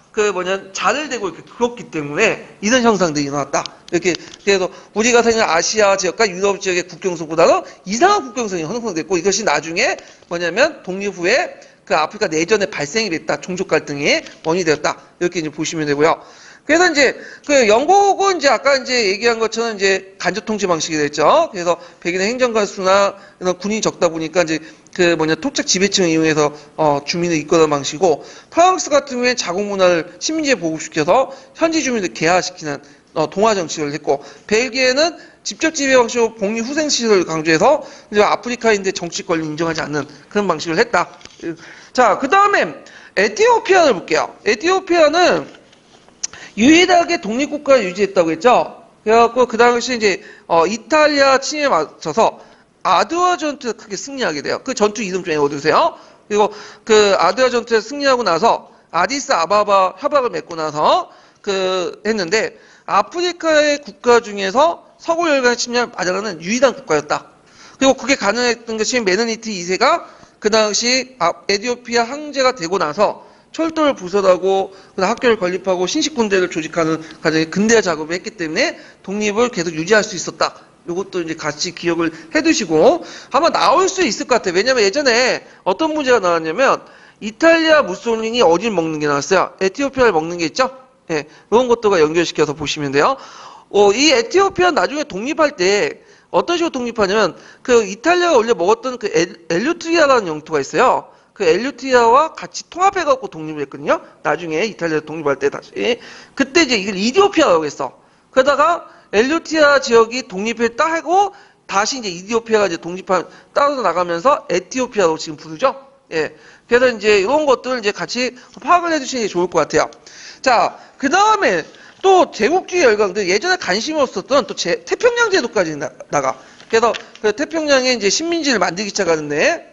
[SPEAKER 1] 자를 대고 이렇게 그었기 때문에 이런 현상들이 일어났다. 이렇게 그래서 우리가 생각하는 아시아 지역과 유럽 지역의 국경선보다는 이상한 국경선이 형성됐고 이것이 나중에 독립 후에 그 아프리카 내전의 발생이 됐다. 종족 갈등의 원인이 되었다. 이렇게 이제 보시면 되고요. 그래서 이제 그 영국은 이제 아까 이제 얘기한 것처럼 이제 간접 통치 방식이 됐죠. 그래서 백인의 행정관 수나 이런 군인이 적다 보니까 이제 토착 지배층을 이용해서 주민을 이끌어가는 방식이고 프랑스 같은 경우에 자국 문화를 식민지에 보급시켜서 현지 주민을 개화시키는 동화 정치를 했고 벨기에는 직접 지배 방식으로 복리 후생 시설을 강조해서 이제 아프리카인데 정치 권리 인정하지 않는 그런 방식을 했다. 자, 그 다음에 에티오피아를 볼게요. 에티오피아는 유일하게 독립국가를 유지했다고 했죠. 그래갖고 그 당시 이제 이탈리아 침입에 맞춰서 아드와 전투에 크게 승리하게 돼요. 그 전투 이름 좀 외워두세요. 그리고 그 아드와 전투에 승리하고 나서 아디스 아바바 협약을 맺고 나서 했는데 아프리카의 국가 중에서 서구 열강의 침략을 맞아가는 유일한 국가였다. 그리고 그게 가능했던 것이 메네니트 2세가 그 당시 에티오피아 황제가 되고 나서 철도를 부설하고 학교를 건립하고 신식군대를 조직하는 과정에 근대화 작업을 했기 때문에 독립을 계속 유지할 수 있었다. 이것도 이제 같이 기억을 해두시고 아마 나올 수 있을 것 같아요. 왜냐면 예전에 어떤 문제가 나왔냐면 이탈리아 무솔리니 어딜 먹는 게 나왔어요. 에티오피아를 먹는 게 있죠. 예, 이런 것들과 연결시켜서 보시면 돼요. 이 에티오피아 나중에 독립할 때 어떤 식으로 독립하냐면 그 이탈리아가 원래 먹었던 그 엘류트리아라는 영토가 있어요. 그 엘류트리아와 같이 통합해갖고 독립을 했거든요. 나중에 이탈리아 독립할 때 다시. 그때 이제 이걸 이디오피아라고 했어. 그러다가 엘류트리아 지역이 독립을 따고 다시 이제 이디오피아가 이제 따로 나가면서 에티오피아로 지금 부르죠. 예. 그래서 이제 이런 것들을 이제 같이 파악을 해주시는 게 좋을 것 같아요. 자, 그 다음에 또 제국주의 열강들 예전에 관심이 없었던 또 태평양 제도까지 나가. 그래서 그 태평양에 이제 식민지를 만들기 시작하는데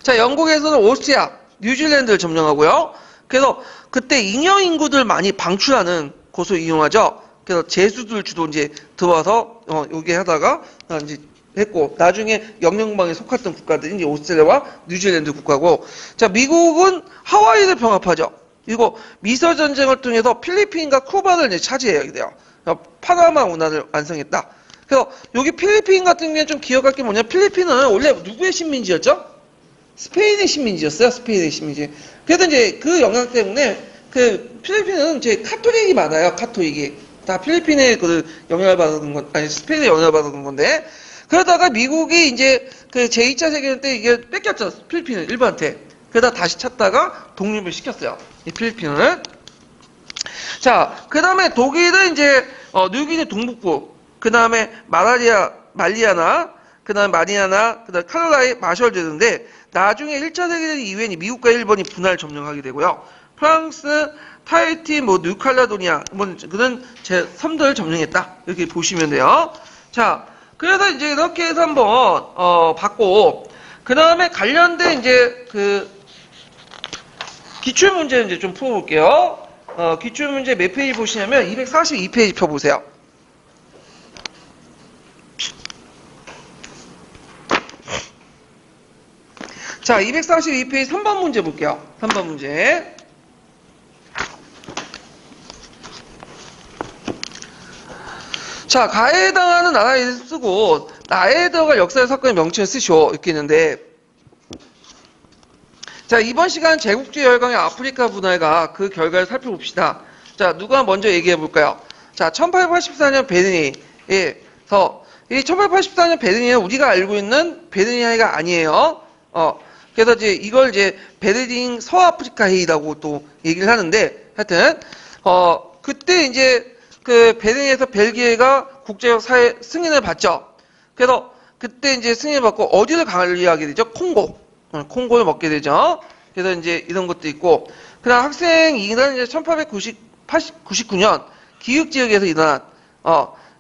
[SPEAKER 1] 자, 영국에서는 오스트리아, 뉴질랜드를 점령하고요. 그래서 그때 잉여 인구들 많이 방출하는 곳을 이용하죠. 그래서 제수들 주로 이제 들어와서 여기 하다가 이제 했고 나중에 영연방에 속했던 국가들이 이제 오스트리아와 뉴질랜드 국가고 자, 미국은 하와이를 병합하죠. 그리고 미소 전쟁을 통해서 필리핀과 쿠바를 이제 차지해야 돼요. 파나마 운하를 완성했다. 그래서 여기 필리핀 같은 경우에 좀 기억할 게 뭐냐? 필리핀은 원래 누구의 식민지였죠? 스페인의 식민지였어요. 스페인의 식민지. 그래서 이제 그 영향 때문에 그 필리핀은 이제 카톨릭이 많아요. 카톨릭이 다 필리핀의 그 영향을 받은 건 아니 스페인의 영향을 받은 건데 그러다가 미국이 이제 그 제2차 세계대전 때 이게 뺏겼죠. 필리핀을 일본한테. 그러다 다시 찾다가 독립을 시켰어요. 이 필리핀을. 자, 그 다음에 독일은 이제 뉴기니 동북부, 그 다음에 말리아나, 그 다음에 마리아나, 그 다음에 카롤라이 마셜제도인데 나중에 1차 세계대전 이후에 미국과 일본이 분할 점령하게 되고요. 프랑스, 타히티, 뭐 뉴칼라도니아, 뭐 그런 제 섬들을 점령했다. 이렇게 보시면 돼요. 자, 그래서 이제 이렇게 해서 한번 봤고, 그 다음에 관련된 이제 그 기출 문제 이제 좀 풀어볼게요. 기출 문제 몇 페이지 보시냐면 242페이지 펴보세요. 자, 242페이지 3번 문제 볼게요. 3번 문제. 자, 가해에 해당하는 나라에 대해서 쓰고 나에 들어갈 역사의 사건의 명칭을 쓰시오. 이렇게 있는데 자, 이번 시간 제국주의 열강의 아프리카 분할과 그 결과를 살펴봅시다. 자, 누가 먼저 얘기해 볼까요? 자, 1884년 베르니에서 이 1884년 베르니는 우리가 알고 있는 베르니아이가 아니에요. 그래서 이제 이걸 이제 베르린 서아프리카 회의라고 또 얘기를 하는데 하여튼 그때 이제 그 베르린에서 벨기에가 국제적 사회 승인을 받죠. 그래서 그때 이제 승인을 받고 어디를 관리하게 되죠? 콩고를 먹게 되죠. 그래서 이제 이런 것도 있고, 그 다음 학생이란 이제 1899년 기획지역에서 일어난,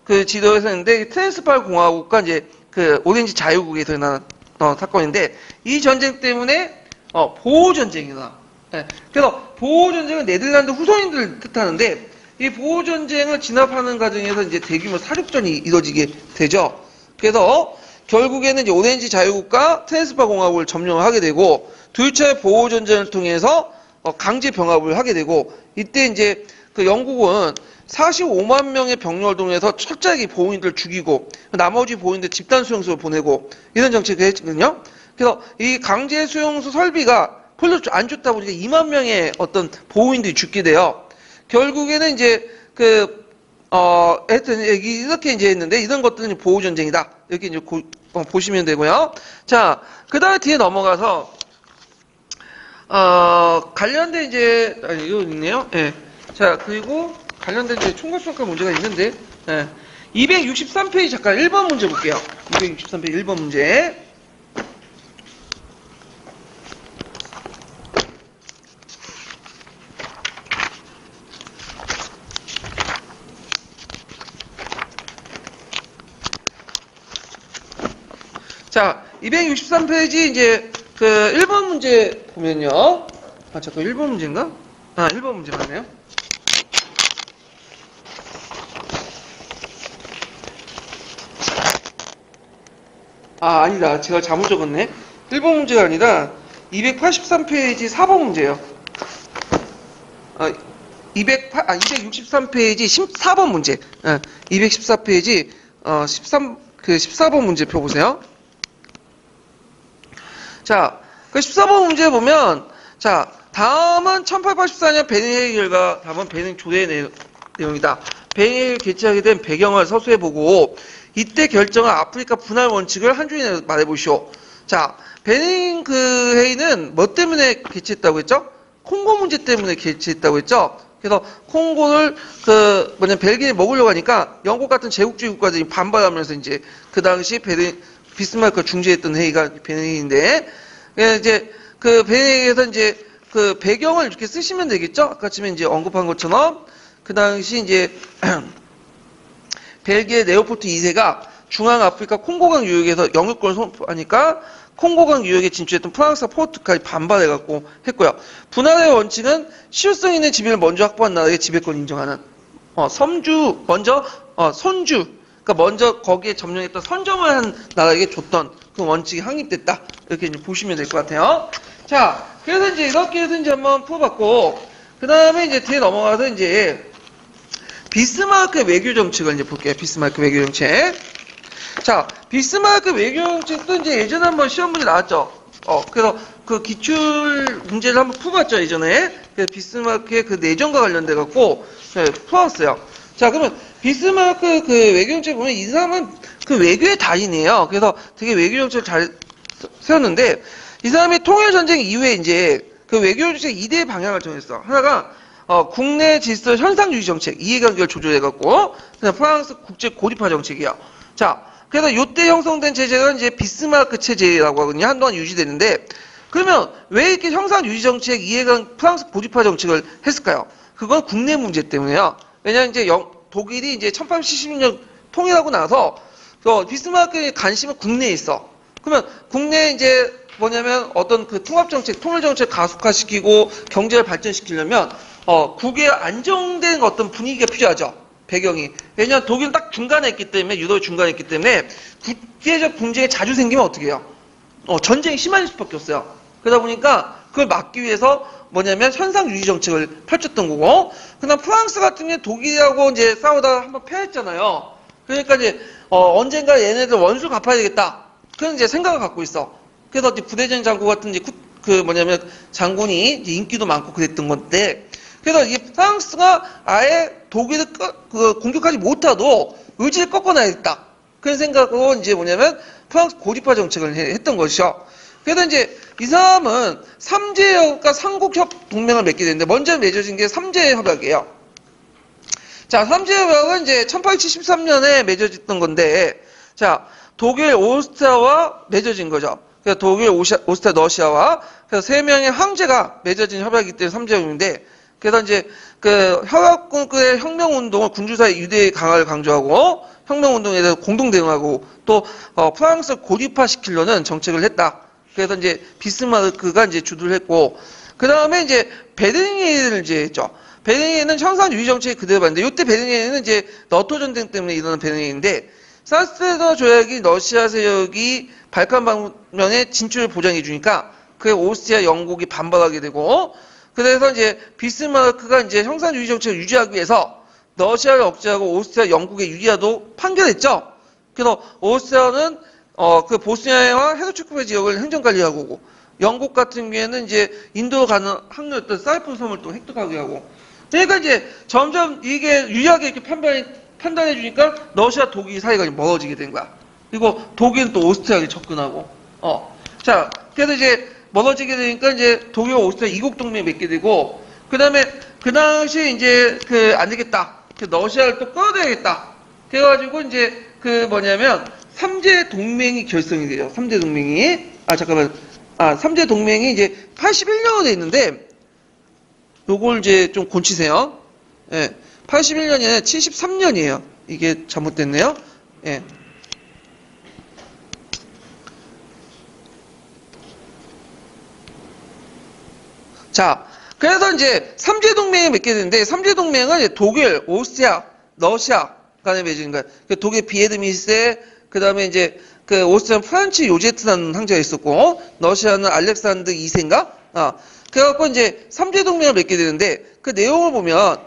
[SPEAKER 1] 그 지도에서 있는데, 트랜스파르 공화국과 이제 그 오렌지 자유국에서 일어난, 사건인데, 이 전쟁 때문에, 보호전쟁이 일어나. 네. 그래서 보호전쟁은 네덜란드 후손인들을 뜻하는데, 이 보호전쟁을 진압하는 과정에서 이제 대규모 사륙전이 이루어지게 되죠. 그래서, 결국에는 이제 오렌지 자유국과 트랜스파 공화국을 점령을 하게 되고 두 차례 보호 전쟁을 통해서 강제 병합을 하게 되고 이때 이제 그 영국은 45만 명의 병력을 동원해서 철저하게 보호인들을 죽이고 나머지 보호인들 집단 수용소를 보내고 이런 정책을 했거든요. 그래서 이 강제 수용소 설비가 별로 안 좋다 보니까 2만 명의 어떤 보호인들이 죽게 돼요. 결국에는 이제 하여튼 이렇게 이제 했는데 이런 것들은 보호 전쟁이다. 이렇게 이제 보시면 되고요. 자, 그 다음에 뒤에 넘어가서 관련된 이제 이거 있네요. 예. 자, 그리고 관련된 이제 총괄수학과 문제가 있는데 263페이지 잠깐 1번 문제 볼게요. 263페이지 1번 문제. 자, 263페이지 이제 그 1번 문제 보면요. 잠깐 1번 문제인가? 1번 문제 맞네요. 아니다. 제가 잘못 적었네. 1번 문제가 아니라 283페이지 4번 문제예요. 263페이지 14번 문제. 214페이지 14번 문제표 보세요. 자, 그 14번 문제 보면, 자, 다음은 1884년 베닝 회의 결과, 다음은 베닝 조례의 내용이다. 베닝 회의를 개최하게 된 배경을 서술해보고, 이때 결정한 아프리카 분할 원칙을 한 줄이나 말해보시오. 자, 베닝 그 회의는 뭐 때문에 개최했다고 했죠? 콩고 문제 때문에 개최했다고 했죠? 그래서 콩고를 벨기에 먹으려고 하니까 영국 같은 제국주의 국가들이 반발하면서 이제 그 당시 비스마르크가 중재했던 회의가 베닝인데, 이제 그 베닝에서 이제 그 배경을 이렇게 쓰시면 되겠죠? 아까 전에 이제 언급한 것처럼 그 당시 이제 벨기에 레오폴트 2세가 중앙아프리카 콩고강 유역에서 영유권을 선포하니까 콩고강 유역에 진출했던 프랑스와 포르투갈이 반발해갖고 했고요. 분할의 원칙은 실효성 있는 지배를 먼저 확보한 나라에게 지배권 인정하는 손주. 그러니까 먼저 거기에 점령했던 선점을 한 나라에게 줬던 그 원칙이 확립됐다. 이렇게 이제 보시면 될 것 같아요. 자, 그래서 이제 이렇게 해서 이제 한번 풀어봤고, 그 다음에 이제 뒤에 넘어가서 이제 비스마르크의 외교 정책을 이제 볼게요. 비스마르크 외교 정책. 자, 비스마르크 외교정책도 이제 예전에 한번 시험 문제 나왔죠. 그래서 그 기출 문제를 한번 풀어봤죠, 예전에. 그래서 비스마르크의 그 내정과 관련돼갖고, 풀었어요. 자, 그러면 비스마르크 그 외교정책 보면 이 사람은 그 외교의 달인이에요. 그래서 되게 외교정책을 잘 세웠는데, 이 사람이 통일전쟁 이후에 이제 그 외교정책 2대 방향을 정했어. 하나가, 국내 질서 현상 유지 정책, 이해관계를 조절해갖고, 그다음 프랑스 국제 고립화 정책이야. 자, 그래서 요때 형성된 체제가 이제 비스마르크 체제라고 하거든요. 한동안 유지되는데, 그러면 왜 이렇게 형상 유지 정책, 프랑스 고립화 정책을 했을까요? 그건 국내 문제 때문에요. 왜냐면 이제 독일이 이제 1876년 통일하고 나서, 비스마르크의 관심은 국내에 있어. 그러면 국내에 이제 뭐냐면 어떤 그 통합정책, 통일정책 가속화시키고 경제를 발전시키려면, 국외 안정된 어떤 분위기가 필요하죠. 배경이. 왜냐하면 독일은 딱 중간에 있기 때문에, 유럽 중간에 있기 때문에, 국제적 분쟁이 자주 생기면 어떻게 해요? 전쟁이 심해질 수밖에 없어요. 그러다 보니까 그걸 막기 위해서 뭐냐면 현상 유지 정책을 펼쳤던 거고, 그다음 프랑스 같은 경우에 독일하고 이제 싸우다가 한번 패했잖아요. 그러니까 이제, 언젠가 얘네들 원수 갚아야 되겠다. 그런 이제 생각을 갖고 있어. 그래서 이제 부대장 장군 같은 이제 장군이 이제 인기도 많고 그랬던 건데, 그래서 이 프랑스가 아예 독일을 공격하지 못하도 의지를 꺾어놔야겠다. 그런 생각으로 이제 뭐냐면 프랑스 고립화 정책을 했던 것이죠. 그래서 이제 이 사람은 삼제협과 삼국협 동맹을 맺게 되는데 먼저 맺어진 게 삼제협약이에요. 자, 삼제협약은 이제 1873년에 맺어졌던 건데, 자, 독일, 오스트리아와 맺어진 거죠. 그래서 독일, 오스트리아, 러시아와 그래서 세 명의 황제가 맺어진 협약이기 때문에 삼제협인데, 그래서 이제 그 협약국의 혁명운동을 군주사의 유대의 강화를 강조하고 혁명운동에 대해서 공동 대응하고 또 프랑스를 고립화시키려는 정책을 했다. 그래서 이제 비스마르크가 이제 주도를 했고, 그 다음에 이제 베르니에를 이제 했죠. 베르니에는 현상 유지 정책이 그대로 봤는데, 이때 베르니에는 이제 너토 전쟁 때문에 일어난 베르니에인데, 산스테더 조약이 러시아 세력이 발칸 방면에 진출을 보장해 주니까 그에 오스트리아, 영국이 반발하게 되고, 그래서 이제 비스마르크가 이제 형상유지 정책을 유지하기 위해서 러시아를 억제하고 오스트리아, 영국의 유리아도 판결했죠. 그래서 오스트리아는 그 보스니아와 헤르츠고비나 지역을 행정관리하고 오고, 영국 같은 경우에는 이제 인도로 가는 항로였던 사이프러스 섬을 또 획득하게 하고. 그러니까 이제 점점 이게 유리하게 이렇게 판단해 주니까 러시아, 독일 사이가 멀어지게 된 거야. 그리고 독일은 또 오스트리아에 접근하고. 자, 그래서 이제 멀어지게 되니까 이제 독일과 오스트리아 이국 동맹 맺게 되고, 그 다음에 그 당시에 이제 안 되겠다. 러시아를 또 끌어들여야겠다. 그래가지고 이제 삼제 동맹이 결성이 돼요. 삼제 동맹이. 삼제 동맹이 이제 81년으로 돼 있는데, 요걸 이제 좀 곤치세요. 예. 81년이 아니라 73년이에요. 이게 잘못됐네요. 예. 자, 그래서 이제 삼제동맹을 맺게 되는데, 삼제동맹은 이제 독일, 오스트리아, 러시아 간에 맺은 거예요. 독일 비에드미세, 그 다음에 이제 오스트리아는 프란츠 요제트라는 황제가 있었고, 러시아는 알렉산드 2세인가? 그래갖고 이제 삼제동맹을 맺게 되는데, 그 내용을 보면,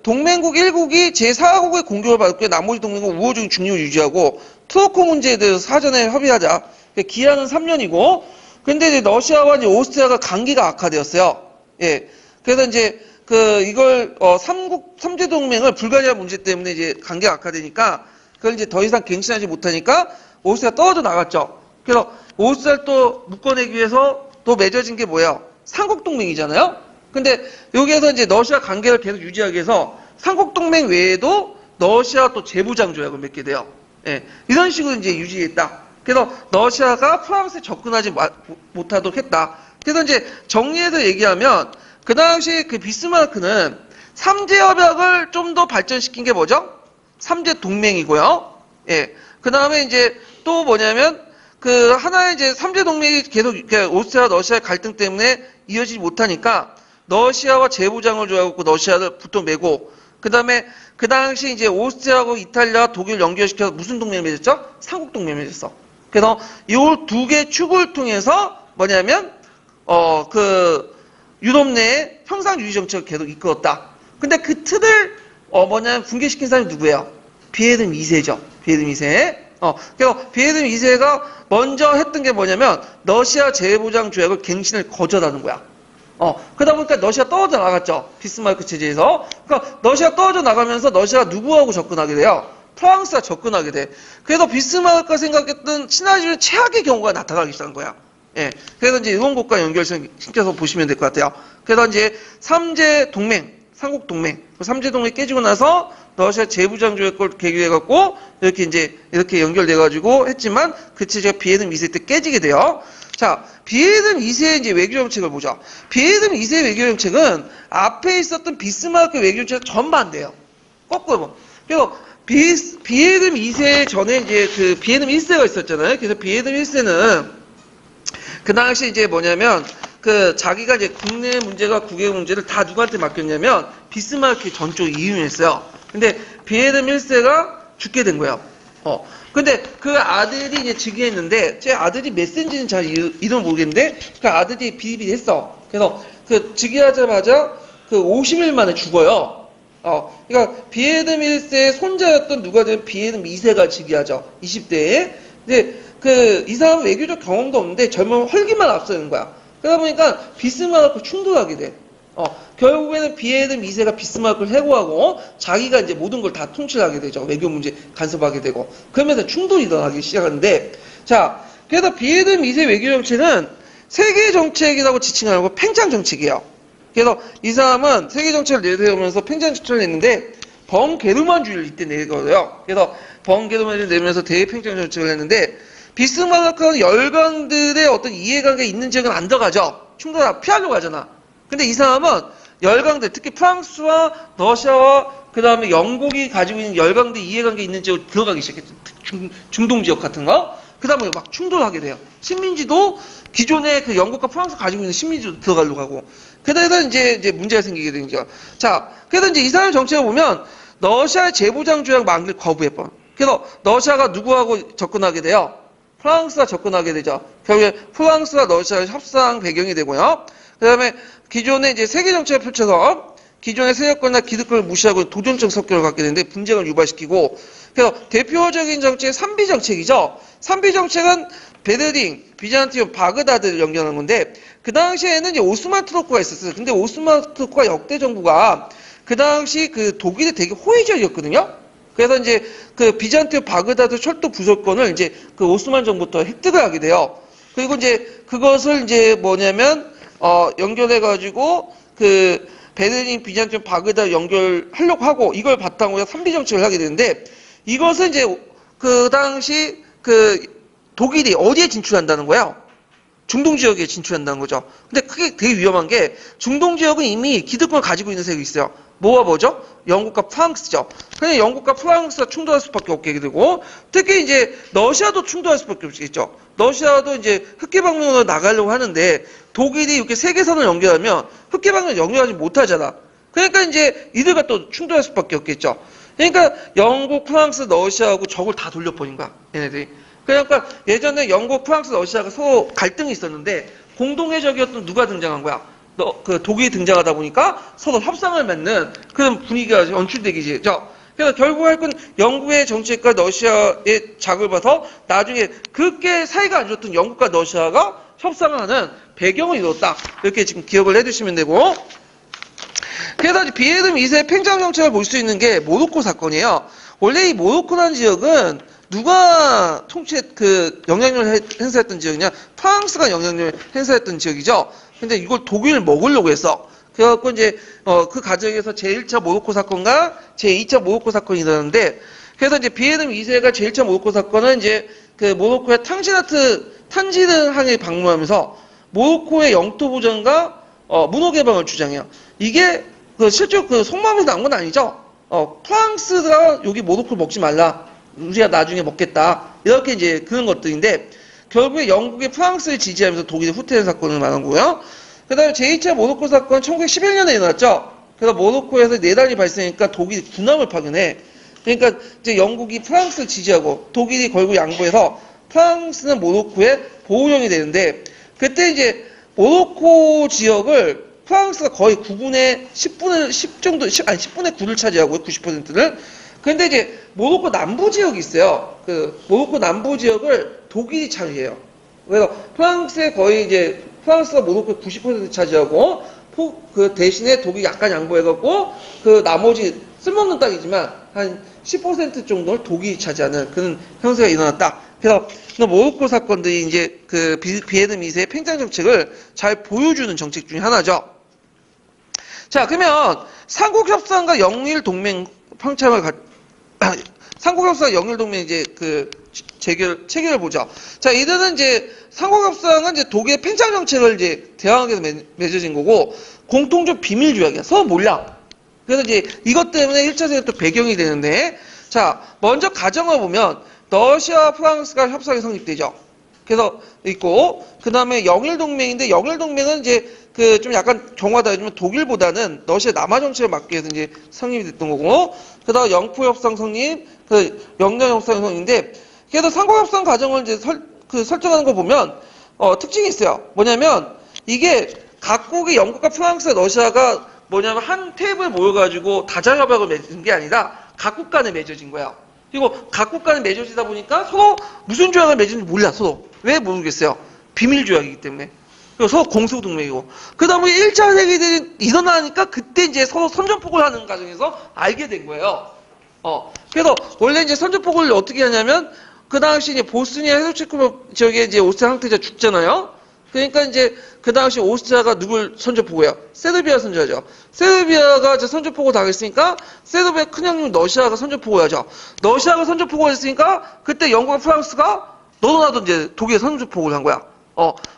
[SPEAKER 1] 동맹국 1국이 제4국의 공격을 받고 나머지 동맹국 우호적인 중립을 유지하고, 트로코 문제에 대해서 사전에 협의하자. 기한은 3년이고, 근데 이제 러시아와 이제 오스트리아가 관계가 악화되었어요. 예. 그래서 이제 이걸 삼제 동맹을 불가리아 문제 때문에 이제 관계가 악화되니까 그걸 이제 더 이상 갱신하지 못하니까 오스트리아 떨어져 나갔죠. 그래서 오스트리아를 또 묶어내기 위해서 또 맺어진 게 뭐예요? 삼국 동맹이잖아요. 근데 여기에서 이제 러시아 관계를 계속 유지하기 위해서 삼국 동맹 외에도 러시아 또 재무장 조약을 맺게 돼요. 예. 이런 식으로 이제 유지했다. 그래서 러시아가 프랑스에 접근하지 못하도록 했다. 그래서 이제 정리해서 얘기하면 그 당시 비스마르크는 삼제협약을 좀 더 발전시킨 게 뭐죠? 삼제 동맹이고요. 예. 그 다음에 이제 또 뭐냐면 하나의 이제 삼제 동맹이 계속 오스트리아 러시아 갈등 때문에 이어지지 못하니까 러시아와 재무장을 조하고 러시아를 붙어매고, 그 다음에 그 당시 이제 오스트리아하고 이탈리아, 독일 연결시켜서 무슨 동맹을 맺었죠? 삼국 동맹을 맺었어. 그래서 이 두 개 축을 통해서 뭐냐면 유럽 내에 형상 유지 정책을 계속 이끌었다. 근데 그 틀을 붕괴시킨 사람이 누구예요? 비에르 2세죠. 비에르 2세. 그래서 비에듬 2세가 먼저 했던 게 뭐냐면 러시아 재무장 조약을 갱신을 거절하는 거야. 그러다 보니까 러시아 떨어져 나갔죠. 비스마르크 체제에서. 그러니까 러시아 떨어져 나가면서 러시아가 누구하고 접근하게 돼요? 프랑스와 접근하게 돼. 그래서 비스마르크가 생각했던 친화주의 최악의 경우가 나타나기 시작한 거야. 예. 그래서 이제 일본국가 연결시켜서 보시면 될 것 같아요. 그래서 이제 삼재 동맹, 삼국 동맹, 삼재 동맹이 깨지고 나서 러시아 재무장 조약을 계기해갖고 이렇게 연결돼가지고 했지만 그 체제가 비에듬 2세 때 깨지게 돼요. 자, 비에듬 2세의 이제 외교 정책을 보죠. 비에듬 2세의 외교 정책은 앞에 있었던 비스마르크 외교 정책 전반대예요. 거꾸로. 그리고 비에듬 2세 전에 이제 그 비에듬 1세가 있었잖아요. 그래서 비에듬 1세는 그 당시 이제 뭐냐면 그 자기가 이제 국내 문제가 국외 문제를 다 누구한테 맡겼냐면 비스마르크 전적으로 이용했어요. 근데 비에듬 1세가 죽게 된 거예요. 근데 그 아들이 이제 즉위했는데 제 아들이 몇 세인지는 잘 이름 모르겠는데 그 아들이 비리비리했어. 그래서 그 즉위하자마자 그 50일 만에 죽어요. 그러니까 비에듬 1세의 손자였던 누가 되면 비에듬 2세가 즉위하죠. 20대에. 근데 이 사람은 외교적 경험도 없는데 젊은 헐기만 앞서는 거야. 그러다 보니까 비스마르크 충돌하게 돼. 결국에는 비에듬 2세가 비스마르크를 해고하고 자기가 이제 모든 걸 다 통치하게 되죠. 외교 문제 간섭하게 되고. 그러면서 충돌이 일어나기 시작하는데, 자, 그래서 비에듬 2세 외교 정책은 세계 정책이라고 지칭하고 팽창 정책이에요. 그래서 이 사람은 세계 정책을 내세우면서 팽창 정책을 냈는데 번게르만주의를 이때 내거든요. 그래서 번게르만주의를 내면서 대팽창 정책을 했는데 비스마르크는 열강들의 어떤 이해관계 있는 지역은 안 들어가죠. 충돌을 피하려고 하잖아. 근데 이 사람은 열강들, 특히 프랑스와 러시아와 그 다음에 영국이 가지고 있는 열강들 이해관계 있는 지역을 들어가기 시작했죠. 중동 지역 같은 거. 그 다음에 막 충돌하게 돼요. 식민지도 기존에 그 영국과 프랑스 가지고 있는 식민지도 들어가려고 하고. 그래서 이제 문제가 생기게 되는 거죠. 자, 그래서 이제 이 사람의 정책을 보면 러시아의 재무장 조약 만기를 거부해봐. 그래서 러시아가 누구하고 접근하게 돼요? 프랑스와 접근하게 되죠. 결국에 프랑스와 러시아의 협상 배경이 되고요. 그 다음에 기존의 이제 세계 정책을 펼쳐서 기존의 세력권이나 기득권을 무시하고 도전적 성격을 갖게 되는데 분쟁을 유발시키고 그래서 대표적인 정책이 3B 정책이죠. 3B 정책은 베르린, 비잔티움, 바그다드를 연결하는 건데 그 당시에는 이제 오스만 투르크가 있었어요. 근데 오스만 투르크가 역대 정부가 그 당시 그 독일에 되게 호의적이었거든요. 그래서 이제 그 비잔티움 바그다드 철도 부설권을 이제 그 오스만 정부부터 획득을 하게 돼요. 그리고 이제 그것을 이제 뭐냐면 연결해가지고 그 베르린, 비잔티움, 바그다드 연결하려고 하고 이걸 바탕으로 3B 정책을 하게 되는데 이것은 이제 그 당시 그 독일이 어디에 진출한다는 거예요? 중동 지역에 진출한다는 거죠. 근데 크게 되게 위험한 게 중동 지역은 이미 기득권을 가지고 있는 세력이 있어요. 뭐죠? 영국과 프랑스죠. 그냥 영국과 프랑스가 충돌할 수밖에 없게 되고 특히 이제 러시아도 충돌할 수밖에 없겠죠. 러시아도 이제 흑해방면으로 나가려고 하는데 독일이 이렇게 세계선을 연결하면 흑해방면 연결하지 못하잖아. 그러니까 이제 이들과 또 충돌할 수밖에 없겠죠. 그러니까 영국, 프랑스, 러시아하고 적을 다 돌려버린 거야. 얘네들이. 그러니까 예전에 영국, 프랑스, 러시아가 서로 갈등이 있었는데 공동의 적이었던 누가 등장한 거야? 그 독일이 등장하다 보니까 서로 협상을 맺는 그런 분위기가 연출되기 죠. 그래서 결국 할 건 영국의 정책과 러시아의 작을 봐서 나중에 그렇게 사이가 안 좋던 영국과 러시아가 협상하는 배경을 이뤘다. 이렇게 지금 기억을 해두시면 되고. 그래서 비에듬 2세 팽창 정책을 볼 수 있는 게 모로코 사건이에요. 원래 이 모로코라는 지역은 누가 영향력을 행사했던 지역이냐? 프랑스가 영향력을 행사했던 지역이죠. 근데 이걸 독일을 먹으려고 했어. 그래갖고 이제, 그 과정에서 제1차 모로코 사건과 제2차 모로코 사건이 일어났는데, 그래서 이제 비에듬 2세가 제1차 모로코 사건은 이제 그 모로코의 탄지르 항에 방문하면서 모로코의 영토 보전과, 문호 개방을 주장해요. 이게 실제로 속마음에서 나온 건 아니죠. 프랑스가 여기 모로코를 먹지 말라. 우리가 나중에 먹겠다. 이렇게 이제 그런 것들인데, 결국에 영국이 프랑스를 지지하면서 독일이 후퇴하는 사건을 말한 거고요. 그 다음에 제2차 모로코 사건 1911년에 일어났죠. 그래서 모로코에서 내란이 발생하니까 독일이 군함을 파견해. 그러니까 이제 영국이 프랑스를 지지하고 독일이 결국 양보해서 프랑스는 모로코의 보호령이 되는데 그때 이제 모로코 지역을 프랑스가 거의 9분의 10 정도, 10분의 9를 차지하고 90%를 근데 이제 모로코 남부 지역이 있어요. 그 모로코 남부 지역을 독일이 차지해요. 그래서 프랑스에 거의 이제 프랑스가 모로코의 90% 차지하고 그 대신에 독일이 약간 양보해갖고 그 나머지 쓸모없는 땅이지만 한 10% 정도를 독일이 차지하는 그런 형세가 일어났다. 그래서 모로코 사건들이 이제 그 비에르 2세의 팽창 정책을 잘 보여주는 정책 중에 하나죠. 자, 그러면 삼국협상과 영일동맹 삼국협상 영일동맹 이제 그 체계를 보죠. 자, 이들은 이제 삼국협상은 이제 독일의 팽창 정책을 이제 대항하기 위해서 맺어진 거고 공통적 비밀 조약이야. 서로 몰라. 그래서 이제 이것 때문에 1차 세계는 또 배경이 되는데, 자, 먼저 가정을 보면 러시아와 프랑스가 협상이 성립되죠. 그래서 있고, 그 다음에 영일동맹인데, 영일동맹은 이제 그 좀 약간 경우가 다르지만 독일보다는 러시아 남하 정책을 막기 위해서 이제 성립이 됐던 거고, 그 다음 영포협상 성립, 그 영량협상 성립인데, 그래서 삼국협상 과정을 이제 설정하는 거 보면, 특징이 있어요. 뭐냐면, 이게 각국의 영국과 프랑스, 러시아가 뭐냐면 한 테이블에 모여가지고 다자협약을 맺은 게 아니라 각국 간에 맺어진 거야. 그리고 각국 간에 맺어지다 보니까 서로 무슨 조약을 맺은지 몰라, 서로. 왜 모르겠어요? 비밀 조약이기 때문에. 그리고 서로 공소동맹이고. 그 다음에 1차 세계대전이 일어나니까 그때 이제 서로 선전포고를 하는 과정에서 알게 된 거예요. 그래서 원래 이제 선전포고를 어떻게 하냐면 그 당시 이제 보스니아 헤르체고비나 지역에 이제 오스트리아 상태자 죽잖아요. 그러니까 이제 그 당시 오스트리아가 누굴 선전포고해요? 세르비아 선전하죠. 세르비아가 이제 선전포고 당했으니까 세르비아 큰형님 러시아가 선전포고하죠. 러시아가 선전포고를 했으니까 그때 영국과 프랑스가 너도 나도 이제 독일에 선전포고를 한 거야.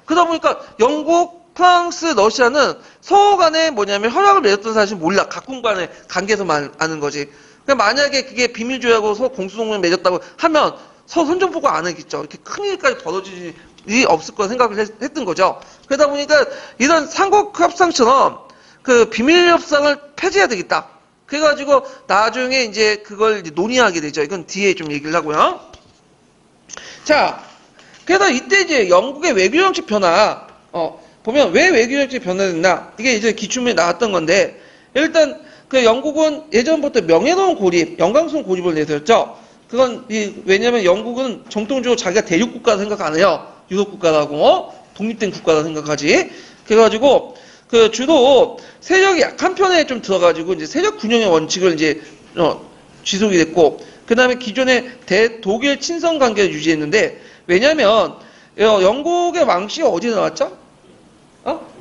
[SPEAKER 1] 그러다 보니까 영국, 프랑스, 러시아는 서로 간에 뭐냐면 협약을 맺었던 사실은 몰라. 각국 간의 관계에서만 아는 거지. 그러니까 만약에 그게 비밀 조약으로 서로 공수동맹을 맺었다고 하면 서로 선전포고 안 하겠죠. 이렇게 큰 일까지 벌어질 일이 없을 거라 생각을 했던 거죠. 그러다 보니까 이런 삼국협상처럼 그 비밀협상을 폐지해야 되겠다. 그래가지고 나중에 이제 그걸 이제 논의하게 되죠. 이건 뒤에 좀 얘기를 하고요. 자, 그래서 이때 이제 영국의 외교정책 변화, 보면 왜 외교정책 변화됐나? 이게 이제 기출문에 나왔던 건데, 일단 그 영국은 예전부터 명예로운 고립, 영광스러운 고립을 내세웠죠. 그건 왜냐면 영국은 정통적으로 자기가 대륙국가라 생각 안 해요. 유럽국가라고 독립된 국가라 생각하지. 그래가지고 그 주로 세력이 약한 편에 좀 들어가지고 이제 세력 균형의 원칙을 이제 지속이 됐고, 그 다음에 기존의 대독일 친선 관계를 유지했는데, 왜냐면 영국의 왕씨가 어디에 나왔죠?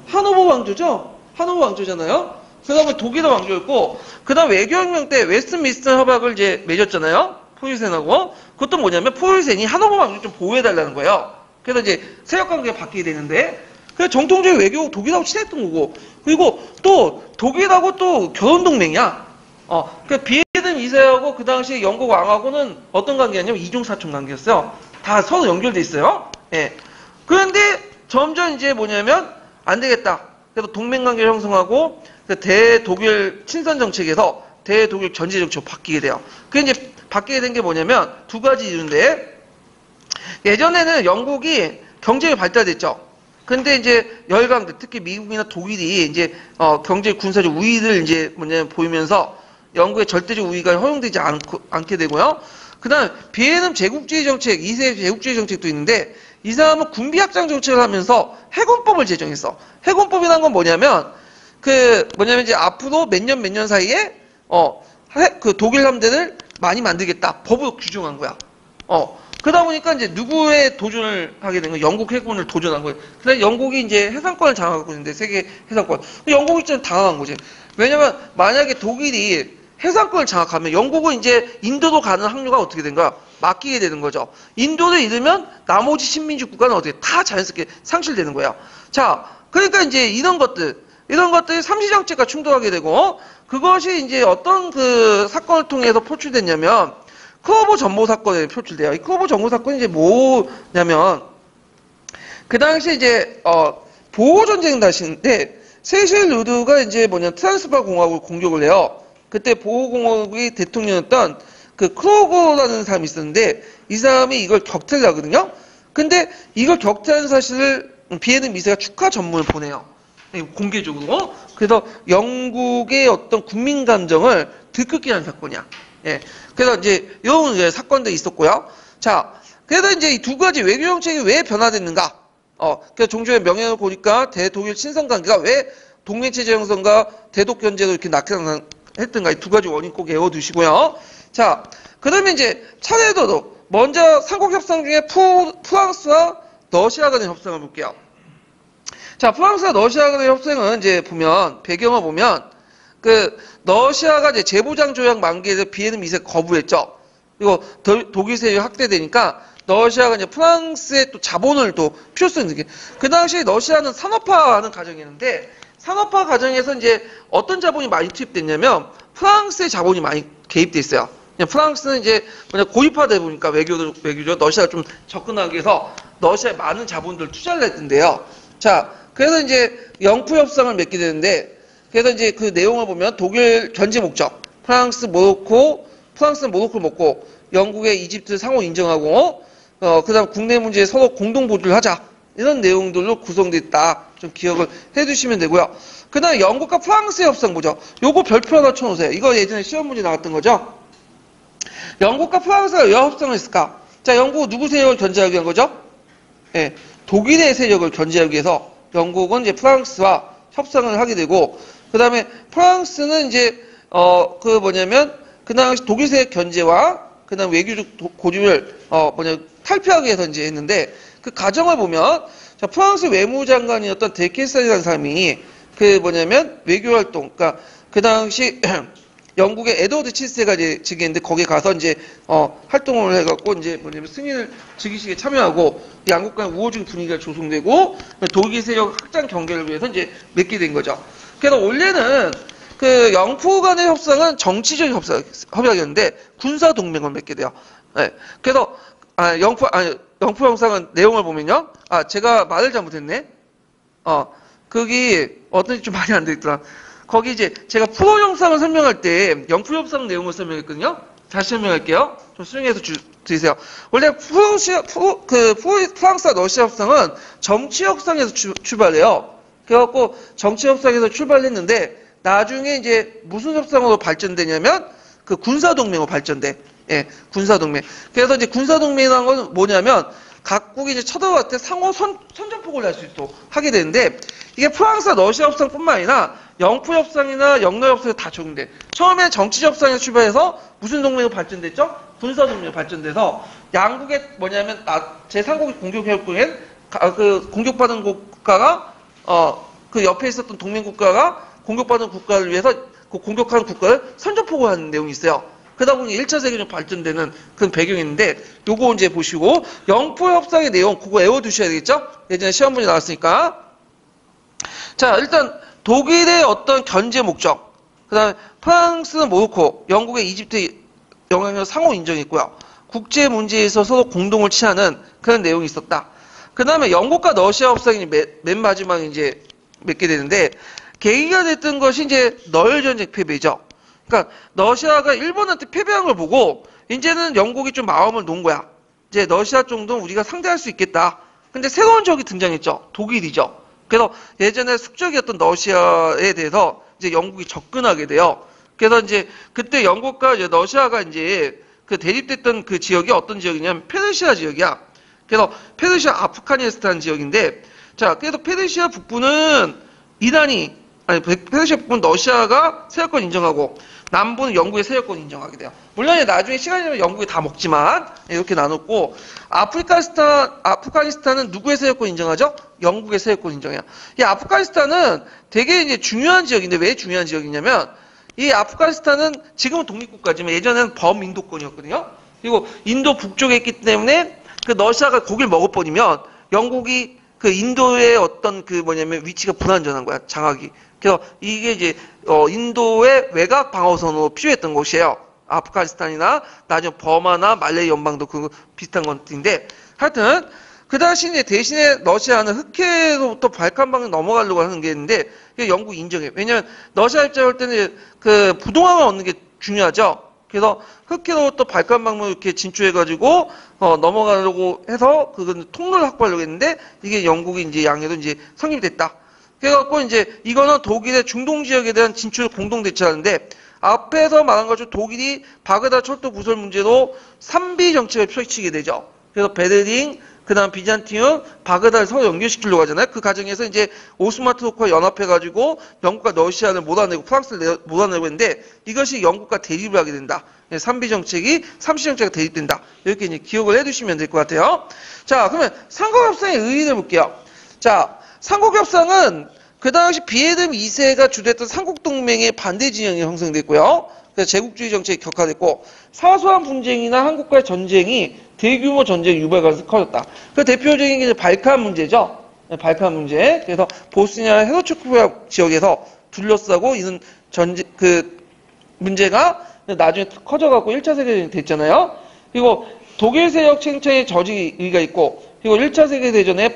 [SPEAKER 1] 하노버 왕조죠? 하노버 왕조잖아요. 그 다음에 독일의 왕조였고, 그 다음 외교혁명 때 웨스트민스터 협약을 이제 맺었잖아요. 포유센하고. 그것도 뭐냐면 포유센이 하노버 왕조 좀 보호해달라는 거예요. 그래서 이제 세력관계가 바뀌게 되는데, 그래서 정통적인 외교 독일하고 친했던 거고, 그리고 또 독일하고 또 결혼동맹이야. 그 비에든 2세하고 그 당시 영국 왕하고는 어떤 관계였냐면 이중사촌 관계였어요. 다 서로 연결돼 있어요. 예. 그런데 점점 이제 뭐냐면 안 되겠다. 그래서 동맹관계를 형성하고 그 대독일 친선 정책에서 대독일 전제 정책으로 바뀌게 돼요. 그게 이제 바뀌게 된 게 뭐냐면 두 가지 이유인데, 예전에는 영국이 경제가 발달됐죠. 근데 이제 열강들, 특히 미국이나 독일이 이제 경제 군사적 우위를 이제 뭐냐면 보이면서 영국의 절대적 우위가 허용되지 않게 되고요. 그다음 비에는 제국주의 정책, 2세 제국주의 정책도 있는데, 이 사람은 군비 확장 정책을 하면서 해군법을 제정했어. 해군법이라는 건 뭐냐면 이제 앞으로 몇 년 사이에 그 독일 함대를 많이 만들겠다. 법으로 규정한 거야. 그러다 보니까 이제 누구의 도전을 하게 된 거야? 영국 해군을 도전한 거예요. 그래서 영국이 이제 해상권을 장악하고 있는데, 세계 해상권. 영국이 좀 당황한 거지. 왜냐면 만약에 독일이 해상권을 장악하면 영국은 이제 인도로 가는 항로가 어떻게 된 거야? 막히게 되는 거죠. 인도를 잃으면 나머지 식민지 국가는 어떻게 다 자연스럽게 상실되는 거야. 자, 그러니까 이제 이런 것들이 삼시정책과 충돌하게 되고, 그것이 이제 어떤 그 사건을 통해서 표출됐냐면 크로보 전보 사건에 표출돼요. 이 크로보 전보 사건이 이제 뭐냐면, 그 당시 이제 보호전쟁 당시인데 세실 루드가 이제 트란스바 공화국을 공격을 해요. 그때 보호공화국의 대통령이었던 그 크로거라는 사람이 있었는데, 이 사람이 이걸 격퇴를 하거든요. 근데 이걸 격퇴한 사실을 비에르 미세가 축하 전문을 보내요. 공개적으로. 그래서 영국의 어떤 국민 감정을 들끓게 한 사건이야. 예. 그래서 이제 이런 이제 사건들이 있었고요. 자, 그래서 이제 이 두 가지 외교 정책이 왜 변화됐는가? 그래서 종조의 명예를 보니까 대독일 친선 관계가 왜 동맹체제 형성과 대독 견제로 이렇게 나타났던가 이 두 가지 원인 꼭 외워두시고요. 자, 그러면 이제 차례대로 먼저 삼국 협상 중에 프랑스와 러시아 간의 협상을 볼게요. 자, 프랑스와 러시아 간의 협상은 이제 보면 배경을 보면 그 러시아가 이제 재보장 조약 만기에서 비해는 미세 거부했죠. 그리고 독일 세력이 확대되니까 러시아가 이제 프랑스의 또 자본을 또 필요성 있게 그 당시 러시아는 산업화하는 과정이었는데 산업화 과정에서 이제 어떤 자본이 많이 투입됐냐면 프랑스의 자본이 많이 개입돼 있어요. 프랑스는 이제 고립화돼 보니까 외교적 러시아가 좀 접근하기 위해서 러시아에 많은 자본들 투자를 했던데요. 자, 그래서 이제 영프 협상을 맺게 되는데 그래서 이제 그 내용을 보면 독일 견제 목적, 프랑스는 모로코를 먹고 영국의 이집트 상호 인정하고 그다음 국내 문제에 서로 공동 보조를 하자 이런 내용들로 구성됐다. 좀 기억을 해두시면 되고요. 그다음 영국과 프랑스의 협상 보죠. 요거 별표 하나 쳐놓으세요. 이거 예전에 시험 문제 나왔던 거죠. 영국과 프랑스가 왜 협상을 했을까? 자, 영국은 누구 세력을 견제하기 위한 거죠? 예, 독일의 세력을 견제하기 위해서 영국은 이제 프랑스와 협상을 하게 되고, 그 다음에 프랑스는 이제, 그 당시 독일 세력 견제와 그 다음 외교적 고집을, 탈피하기 위해서 이제 했는데, 그 과정을 보면, 자, 프랑스 외무장관이었던 데케살이라는 사람이 외교 활동, 그러니까 그 당시 영국의 에드워드 7세가 이제 즉위했는데 거기에 가서 이제 활동을 해갖고 이제 승인을 즉위식에 참여하고 양국 간 우호적 분위기가 조성되고 독일 세력 확장 경계를 위해서 이제 맺게 된 거죠. 그래서 원래는 그 영프 간의 협상은 정치적 협약이었는데 군사 동맹을 맺게 돼요. 네. 그래서 영프 협상은 내용을 보면요. 제가 말을 잘못했네. 거기 어떤지 좀 많이 안 되겠더라. 거기 이제 제가 프로 영상을 설명할 때 영프 협상 내용을 설명했거든요. 다시 설명할게요. 좀 수정해서 드리세요. 원래 프랑스와 러시아 협상은 정치 협상에서 출발해요. 그래갖고 정치 협상에서 출발했는데 나중에 이제 무슨 협상으로 발전되냐면 그 군사 동맹으로 발전돼. 예, 군사 동맹. 그래서 이제 군사 동맹이라는 건 뭐냐면 각국이 이제 쳐들어갈 때 상호 선전포고를 할 수 있도록 하게 되는데 이게 프랑스와 러시아 협상뿐만 아니라 영프 협상이나 영러 협상에 다 적용돼. 처음에 정치 협상에서 출발해서 무슨 동맹으로 발전됐죠? 군사 동맹으로 발전돼서 양국의 제3국이 공격해보면 공격받은 국가가 그 옆에 있었던 동맹 국가가 공격받은 국가를 위해서 그 공격하는 국가를 선전포고하는 내용이 있어요. 그러다 보니 1차 세계대전 발전되는 그런 배경이 있는데 요거 이제 보시고 영프 협상의 내용 그거 외워두셔야 되겠죠? 예전에 시험 문제 나왔으니까. 자, 일단 독일의 어떤 견제 목적, 그 다음에 프랑스는 모로코, 영국의 이집트 영향력 상호 인정했고요. 국제 문제에 있어서 공동을 취하는 그런 내용이 있었다. 그 다음에 영국과 러시아 협상이 맨 마지막에 이제 맺게 되는데 계기가 됐던 것이 이제 널 전쟁 패배죠. 그러니까 러시아가 일본한테 패배한 걸 보고 이제는 영국이 좀 마음을 놓은 거야. 이제 러시아 정도는 우리가 상대할 수 있겠다. 근데 새로운 적이 등장했죠. 독일이죠. 그래서 예전에 숙적이었던 러시아에 대해서 이제 영국이 접근하게 돼요. 그래서 이제 그때 영국과 이제 러시아가 이제 그 대립됐던 그 지역이 어떤 지역이냐면 페르시아 지역이야. 그래서 페르시아 아프가니스탄 지역인데, 자, 그래서 페르시아 북부는 페르시아 북부는 러시아가 세력권 인정하고 남부는 영국의 세력권 인정하게 돼요. 물론 나중에 시간이 되면 영국이 다 먹지만 이렇게 나눴고 아프가니스탄은 누구의 세력권 인정하죠? 영국의 세력권 인정해요. 이 아프가니스탄은 되게 이제 중요한 지역인데 왜 중요한 지역이냐면 이 아프가니스탄은 지금은 독립국가지만 예전에는 범인도권이었거든요. 그리고 인도 북쪽에 있기 때문에 그 러시아가 고기를 먹어버리면 영국이 그 인도의 어떤 위치가 불안전한 거야, 장악이. 그래서 이게 이제 인도의 외곽 방어선으로 필요했던 곳이에요. 아프가니스탄이나 나중에 버마나 말레이 연방도 그 비슷한 것인데 하여튼 그 당시 대신에 러시아는 흑해로부터 발칸방을 넘어가려고 하는 게 있는데 영국이 인정해. 왜냐면 러시아 입장을 때는 그 부동항을 얻는 게 중요하죠. 그래서 흑해로부터 발칸방을 이렇게 진출해가지고 넘어가려고 해서 그건 통로를 확보하려고 했는데 이게 영국이 이제 양해도 이제 성립이 됐다. 그래갖고 이제 이거는 독일의 중동 지역에 대한 진출을 공동 대처하는데 앞에서 말한 것처럼 독일이 바그다드 철도 부설 문제로 3비 정책을 펼치게 되죠. 그래서 베를린, 그 다음 비잔티움, 바그다드를 서로 연결시키려고 하잖아요. 그 과정에서 이제 오스만 투르크와 연합해가지고 영국과 러시아를 몰아내고 프랑스를 몰아내고 했는데 이것이 영국과 대립을 하게 된다. 3비 정책이 3시 정책과 대립된다. 이렇게 이제 기억을 해두시면 될 것 같아요. 자, 그러면 삼국협상의 의의를 볼게요. 자, 삼국협상은 그 당시 비에름 2세가 주도했던 삼국동맹의 반대 진영이 형성됐고요. 그래서 제국주의 정책이 격화됐고 사소한 분쟁이나 한국과의 전쟁이 대규모 전쟁 유발 가능성이 커졌다. 그 대표적인 게 이제 발칸 문제죠. 발칸 문제. 그래서 보스니아 헤르츠고비나 지역에서 둘러싸고 있는 문제가 나중에 커져갖고 1차 세계대전이 됐잖아요. 그리고 독일 세력 팽창의 저지의가 있고, 그리고 1차 세계대전의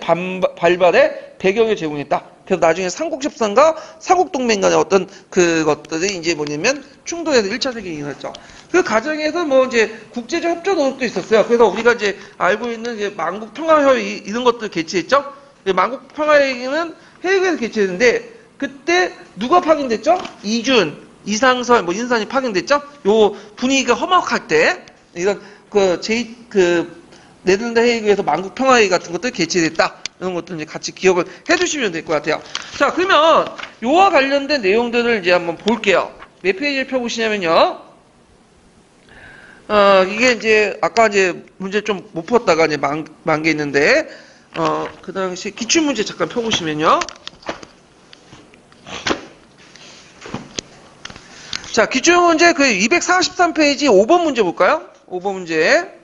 [SPEAKER 1] 발발의 배경을 제공했다. 그래서 나중에 삼국협상과 삼국동맹 간의 어떤 그것들이 이제 뭐냐면 충돌해서 1차 세계대전이 일어났죠. 그 과정에서 뭐 이제 국제적 협조 노력도 있었어요. 그래서 우리가 이제 알고 있는 이제 만국평화협의 이런 것들 개최했죠. 만국평화회의는 헤이그에서 개최했는데 그때 누가 파견됐죠? 이준, 이상설, 뭐 인산이 파견됐죠? 요 분위기가 험악할 때 이런 네덜란드 헤이그에서 만국평화회의 같은 것들 개최됐다. 이런 것들 이제 같이 기억을 해두시면 될 것 같아요. 자, 그러면 요와 관련된 내용들을 이제 한번 볼게요. 몇 페이지를 펴보시냐면요. 이게 이제 아까 이제 문제 좀 못 풀었다가 이제 만 개 있는데 그 당시 기출문제 잠깐 펴보시면요. 자, 기출문제 그 243페이지 5번 문제 볼까요? 5번 문제.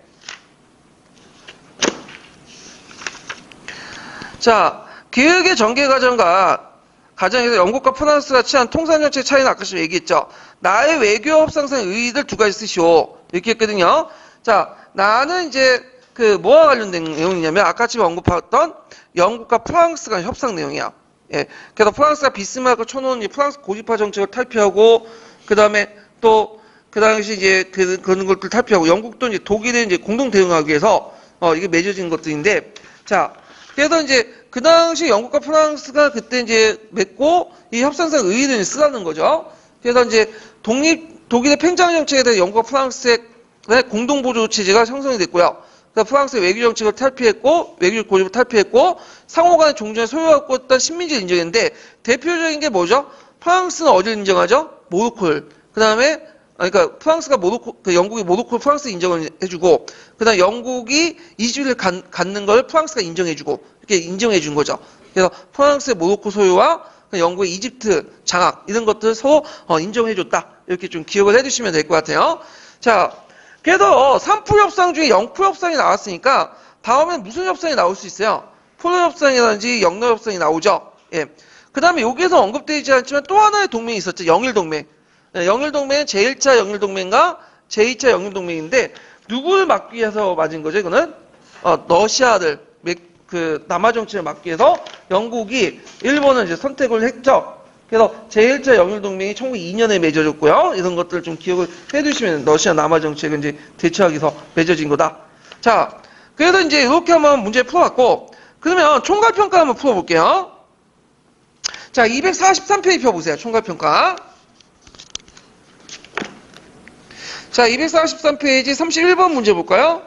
[SPEAKER 1] 자, 계획의 전개 과정에서 영국과 프랑스가 취한 통상정책 차이는 아까 좀 얘기했죠. 나의 외교 협상상 의의들 두 가지 쓰시오. 이렇게 했거든요. 자, 나는 이제 뭐와 관련된 내용이냐면 아까 지금 언급했던 영국과 프랑스 간 협상 내용이야. 예. 그래서 프랑스가 비스마르크 쳐놓은 프랑스 고집화 정책을 탈피하고 그 다음에 또 그 당시 이제 그런 것들 탈피하고 영국도 이제 독일에 이제 공동 대응하기 위해서 이게 맺어진 것들인데 자. 그래서 이제 그 당시 영국과 프랑스가 그때 이제 맺고 이 협상상 의의를 쓰라는 거죠. 그래서 이제 독일의 팽창 정책에 대해 영국과 프랑스의 공동 보조 체제가 형성이 됐고요. 그래서 프랑스의 외교 정책을 탈피했고 외교 고집을 탈피했고 상호 간의 종전에 소유하고 있던 식민지를 인정했는데 대표적인 게 뭐죠? 프랑스는 어디를 인정하죠? 모로코를. 그다음에 그러니까 프랑스가 영국이 모로코를 프랑스 인정을 해주고, 그 다음 영국이 이집트를 갖는 걸 프랑스가 인정해주고, 이렇게 인정해준 거죠. 그래서 프랑스의 모로코 소유와 영국의 이집트 장악, 이런 것들을 서로 인정해줬다. 이렇게 좀 기억을 해주시면 될 것 같아요. 자, 그래서 3프 협상 중에 영프 협상이 나왔으니까, 다음엔 무슨 협상이 나올 수 있어요? 포로 협상이라든지 영러 협상이 나오죠. 예. 그 다음에 여기에서 언급되지 않지만 또 하나의 동맹이 있었죠. 영일동맹. 영일동맹은 제1차 영일동맹과 제2차 영일동맹인데 누구를 막기 위해서 맞은 거죠? 이거는 러시아를 남아 정치를 막기 위해서 영국이 일본을 이제 선택을 했죠. 그래서 제1차 영일동맹이 1902년에 맺어졌고요. 이런 것들을 좀 기억을 해두시면 러시아 남아 정책을 이제 대처하기 위해서 맺어진 거다. 자, 그래서 이제 이렇게 한번 문제 풀어봤고 그러면 총괄평가 한번 풀어볼게요. 자, 243페이지 펴보세요. 총괄평가. 자, 243페이지 31번 문제 볼까요?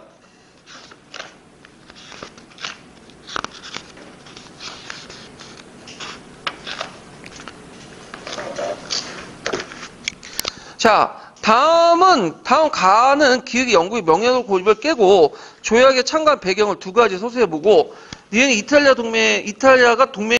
[SPEAKER 1] 자, 다음 가는 기획이 영국의 명예로 고집을 깨고 조약에 참가한 배경을 두 가지 소수해보고, 니은 이탈리아가 동맹